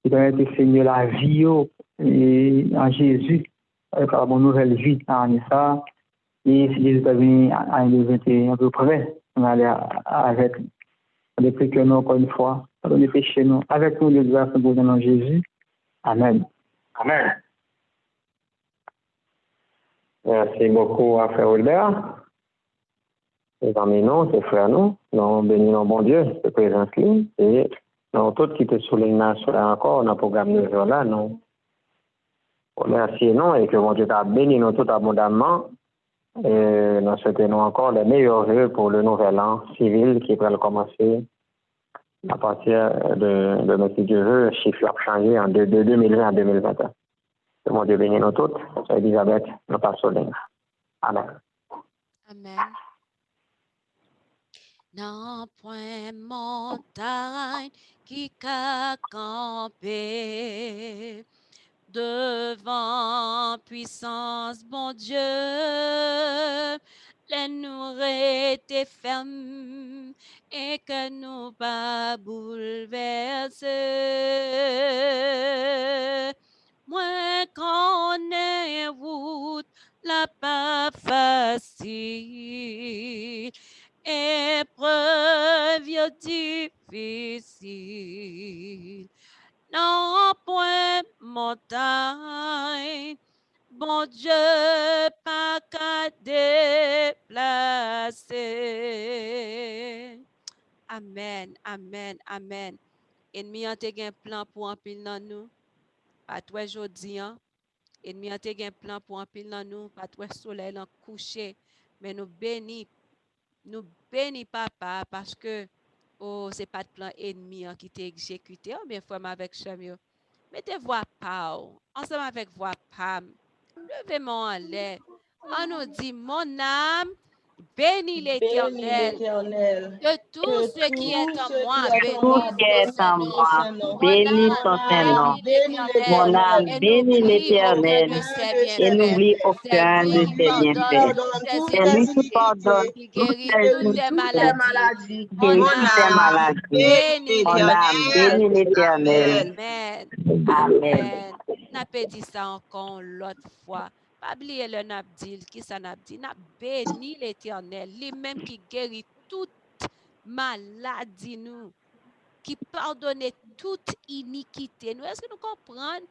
Et permettez, Seigneur, la vie et en Jésus, avec la bonne nouvelle vie en année ça. Et si Jésus est venu en 2021 à peu près, on allait avec depuis que nous, encore une fois, pardonnez péché nous, avec nous, les grâces pour le nom de Jésus. Amen.
Amen. Merci beaucoup à Frère Wilbert. Les amis, nous, ces frères, nous bénissons bon Dieu, de présence et nous, tous qui étaient sous sur encore, dans le programme de jour là, nous remercions nous et que mon Dieu t'a béni nous tout abondamment. Et nous souhaitons encore les meilleurs vœux pour le nouvel an civil qui va commencer à partir de notre Dieu, chiffre a changé de 2020 à 2021. Que mon Dieu bénisse nous toutes. Elisabeth, nous passons. Amen.
Amen. Non point montagne qui a campé devant puissance, bon Dieu, les nous étaient fermes et que nous pas bouleverser. Moi qu'on est route la pas facile, épreuve difficile. Non point montagne, bon Dieu pas qu'à déplacer. Amen, amen, amen. Ennemi a te gen plan pour en pile dans nous. Pas toi jodi an. Ennemi a te gen plan pour en pile dans nous. Pas toi soleil en coucher. Mais nous bénis papa parce que oh, c'est pas de plan ennemi qui t'a exécuté. Oh, bien, frère, avec Chamio. Mettez voix pas, ensemble avec voix pam. Levez-moi en l'air. On nous dit, mon âme, bénis l'Éternel. Que tout ce qui est en moi,
Tout qui
bénisse
est en
son
moi,
nom.
bénis son Saint-Nom. Mon âme,
Et
bénis
n'oublie aucun
l'Éternel
de ses
et
bienfaits.
n'oublie
C'est
aucun
lui
de
qui
ses
pardonne
bienfaits.
toutes tes
C'est lui qui
iniquités,
pardonne
qui
toutes
guérit
tes
toutes tes maladies.
qui
Mon
guérit toutes tes
âme,
maladies.
bénis
Mon âme, bénis l'Éternel.
Amen.
Amen.
Amen. N'a pas dit ça encore l'autre fois. Pas oublier le n'a dit, qui ça n'a dit, n'a béni l'Éternel, lui-même qui guérit toute maladie nous, qui pardonne toute iniquité nous. Est-ce que nous comprenons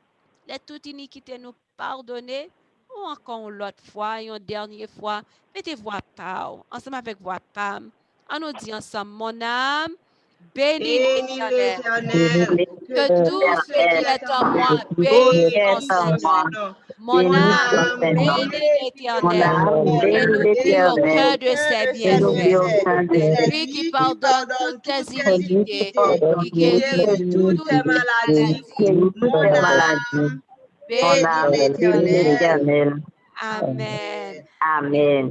les toute iniquité nous pardonner? Ou encore l'autre fois, une dernière fois, mettez voix pas, ensemble avec voix pam. On nous dit ensemble, mon âme, bénis l'Éternel. Que tout ce qui est en moi, bénis son Saint-Nom. Mon âme, bénis l'Éternel. Et n'oublie aucun de ses bienfaits. C'est lui qui pardonne toutes tes iniquités, qui guérit toutes tes maladies. Bénis l'Éternel. Amen.
Amen.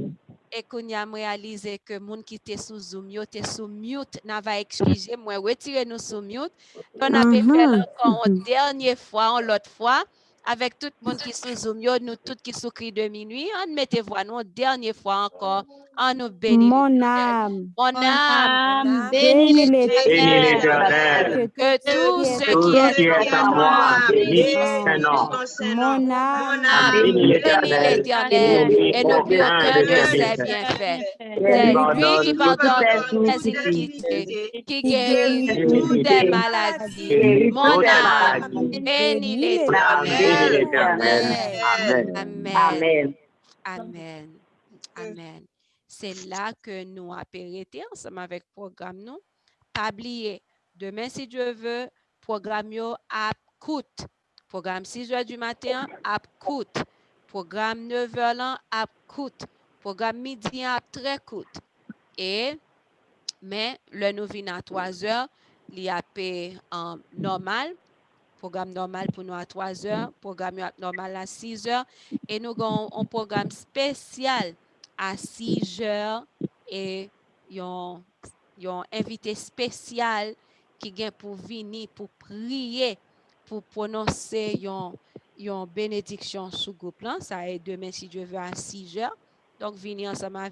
Et qu'on y a réalisé que moun qui était sous Zoom, yo était sous mute, n'a va excuser, moi retirer nous sous mute. On a fait encore une dernière fois, l'autre fois, avec tout le monde qui sous Zoom, yo, nous tous qui sous cri de minuit, on mettez voix nous une dernière fois encore, on nous bénit.
Mon âme,
Mon âme,
bénis
bénis
Bénis
l'Éternel,
l'Éternel.
que
que tout ce
Tout
qui
ce
est
qui est en moi, bénis son nom.
mon âme,
Bénis
bénit
l'Éternel.
l'Éternel et n'oublie aucun de ses
bienfaits.
bienfaits.
Il
C'est lui
pardonne
qui
toutes
pardonne
tes
toutes tes
iniquités,
iniquités, qui
qui
guérit
guérit
toutes tes
iniquités,
maladies.
guéris
Mon
toutes tes
âme,
maladies.
bénis
bénis
Mon âme bénis
l'Éternel.
l'Éternel.
Amen.
Amen.
Amen. Amen. Amen. C'est là que nous avons arrêté ensemble avec le programme. Nous, pas oublier, demain, si Dieu veut, programme yo à coûte. Programme 6h du matin à coûte. Programme 9h là à coûte. Programme midi à très coûte. Et, mais le nous vient à 3h, il y a normal. Programme normal pour nous à 3h, programme normal à 6h, et nous avons un programme spécial à 6h et un invité spécial qui vient pour venir, pour prier, pour prononcer une bénédiction sous groupe là. Ça est demain si Dieu veut à 6h. Donc, venir ensemble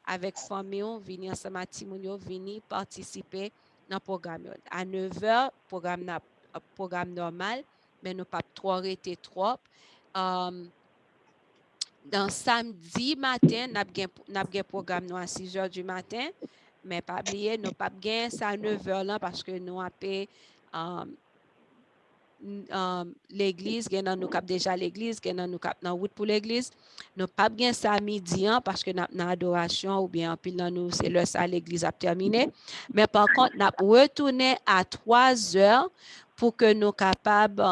avec famille, venir ensemble avec Timounio, venir participer dans le programme. À 9h, programme normal, mais nous pas trop arrêter trop. Dans samedi matin, nous avons programme nous à 6h du matin, mais pas oublier, nous pas gain ça à 9h là parce que nous avons l'église, nous cap déjà l'église, nous cap dans route pour l'église. Nous pas bien ça à midi parce que nous avons adoration ou bien pile dans nous c'est l'heure ça l'église a terminé. Mais par contre, nous retourner à 3h pour que nous capables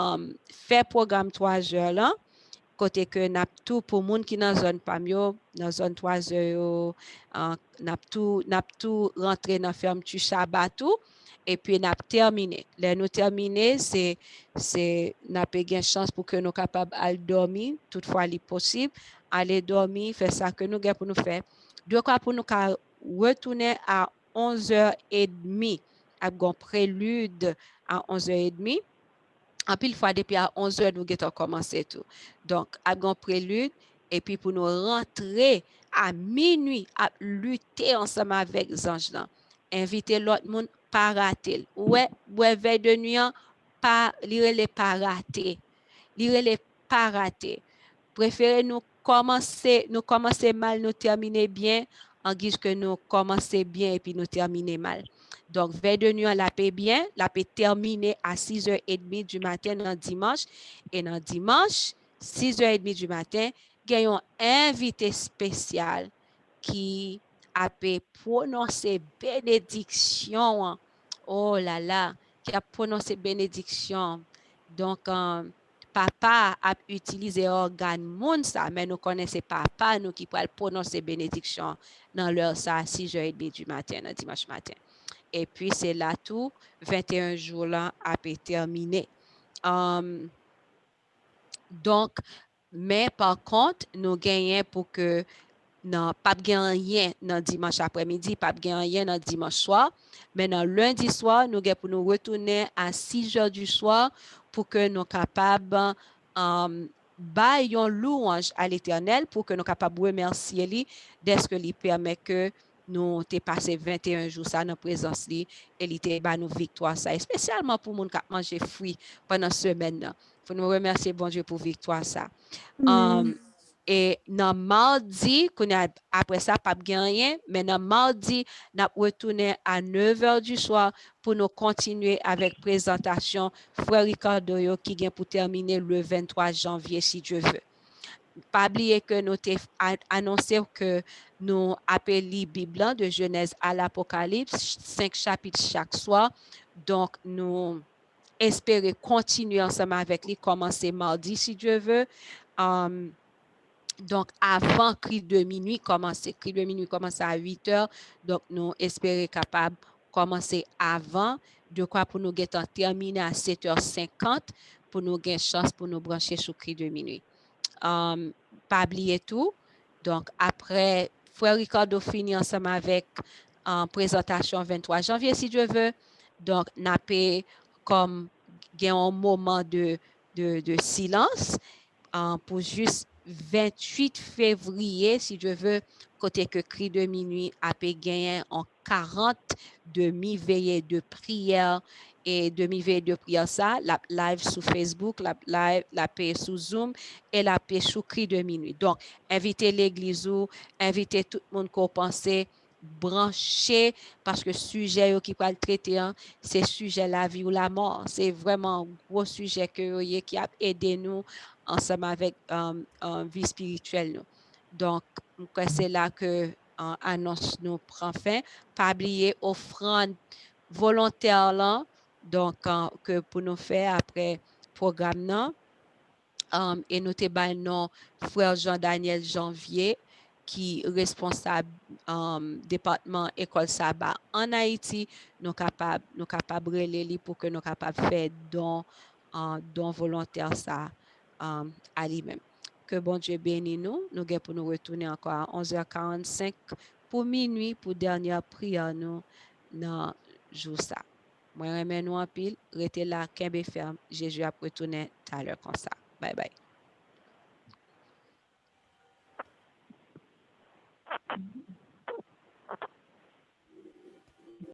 faire programme 3h là. Côté que n'a tout pour monde qui dans zone pamio dans zone 3h n'a tout rentrer dans fermeture Shabbat tout et puis n'a terminé. Là nous terminer c'est n'a pas gain chance pour que nous capable aller dormir toutefois il possible aller dormir faire ça que nous gain pour nous faire. De quoi pour nous retourner à 11h30 avec un prélude à 11h30. En pile fois, depuis à 11h, nous avons commencé tout. Donc, avec un prélude, et puis pour nous rentrer à minuit, à lutter ensemble avec les anges. Inviter l'autre monde, pas rater. Ouais, veille de nuit, pas lire les pas rater. Lire les pas rater. Préférez nous commencer mal, nous terminer bien, en guise que nous commencer bien et puis nous terminer mal. Donc, veille de nuit, la paix bien, la paix terminée à 6h30 du matin dans dimanche. Et dans dimanche, 6h30 du matin, il y a un invité spécial qui a prononcé bénédiction. Oh là là, qui a prononcé bénédiction. Donc, papa a utilisé organe moun ça, mais nous connaissons papa, nous qui pourrait prononcer bénédiction dans l'heure ça à 6h30 du matin, dans dimanche matin. Et puis, c'est là tout, 21 jours là, a été terminé. Donc, mais par contre, nous gagnons pour que non, pas rien dans dimanche après-midi, pas rien dans dimanche soir, mais dans lundi soir, nous gagnons pour nous retourner à 6h du soir pour que nous capables bailler louange à l'Éternel pour que nous capables remercier lui dès ce que lui permet que nous t'ai passé 21 jours ça dans présence lui et il t'ai ba nous victoire ça, spécialement pour moun qui manger fruit pendant semaine. Faut nous remercier bon Dieu pour victoire ça. Et dans mardi, après ça, pas rien, mais dans mardi, nous retourné à 9h du soir pour nous continuer avec présentation Frère Ricardo qui vient pour terminer le 23 janvier, si Dieu veut. Pas oublier que nous avons annoncé que nous appelons la Bible de Genèse à l'Apocalypse, 5 chapitres chaque soir. Donc, nous espérons continuer ensemble avec lui, commencer mardi, si Dieu veut. Donc, avant cri de minuit commencer. Cri de minuit commence à 8h. Donc, nous espérons capable de commencer avant. De quoi pour nous terminer à 7h50 pour nous gagner chance pour nous brancher sur cri de minuit. Pas oublier tout. Donc, après Frère Ricardo finit ensemble avec présentation 23 janvier, si Dieu veut. Donc, n'a pas comme un moment de silence pour juste 28 février, si Dieu veut, côté que cri de minuit a pu gagner en 40 demi-veillées de prière et demi-veillée de prière ça, la live sur Facebook, la paix sur Zoom et la paix sur cri de minuit. Donc, invitez l'église ou invitez tout le monde qu'on pensait branché parce que sujet qui va le traiter, hein, c'est sujet la vie ou la mort. C'est vraiment un gros sujet qui a aidé nous ensemble avec vie spirituelle. Nous. Donc, c'est là que annonce nous prend fin. Pas oublier offrande volontaire là, donc que pour nous faire après programme là. Et nous te non frère Jean-Daniel Janvier qui est responsable département école Sabbat en Haïti, nous capable relayer pour que nous capable faire don volontaire ça à lui-même. Que bon Dieu bénisse nous. Nous allons pour nous retourner encore à 11h45 pour minuit pour dernière prière nous dans jour ça. Moi remets nous en pile, restez là, kembe ferme. Jésus a retourné tout à l'heure comme ça. Bye bye.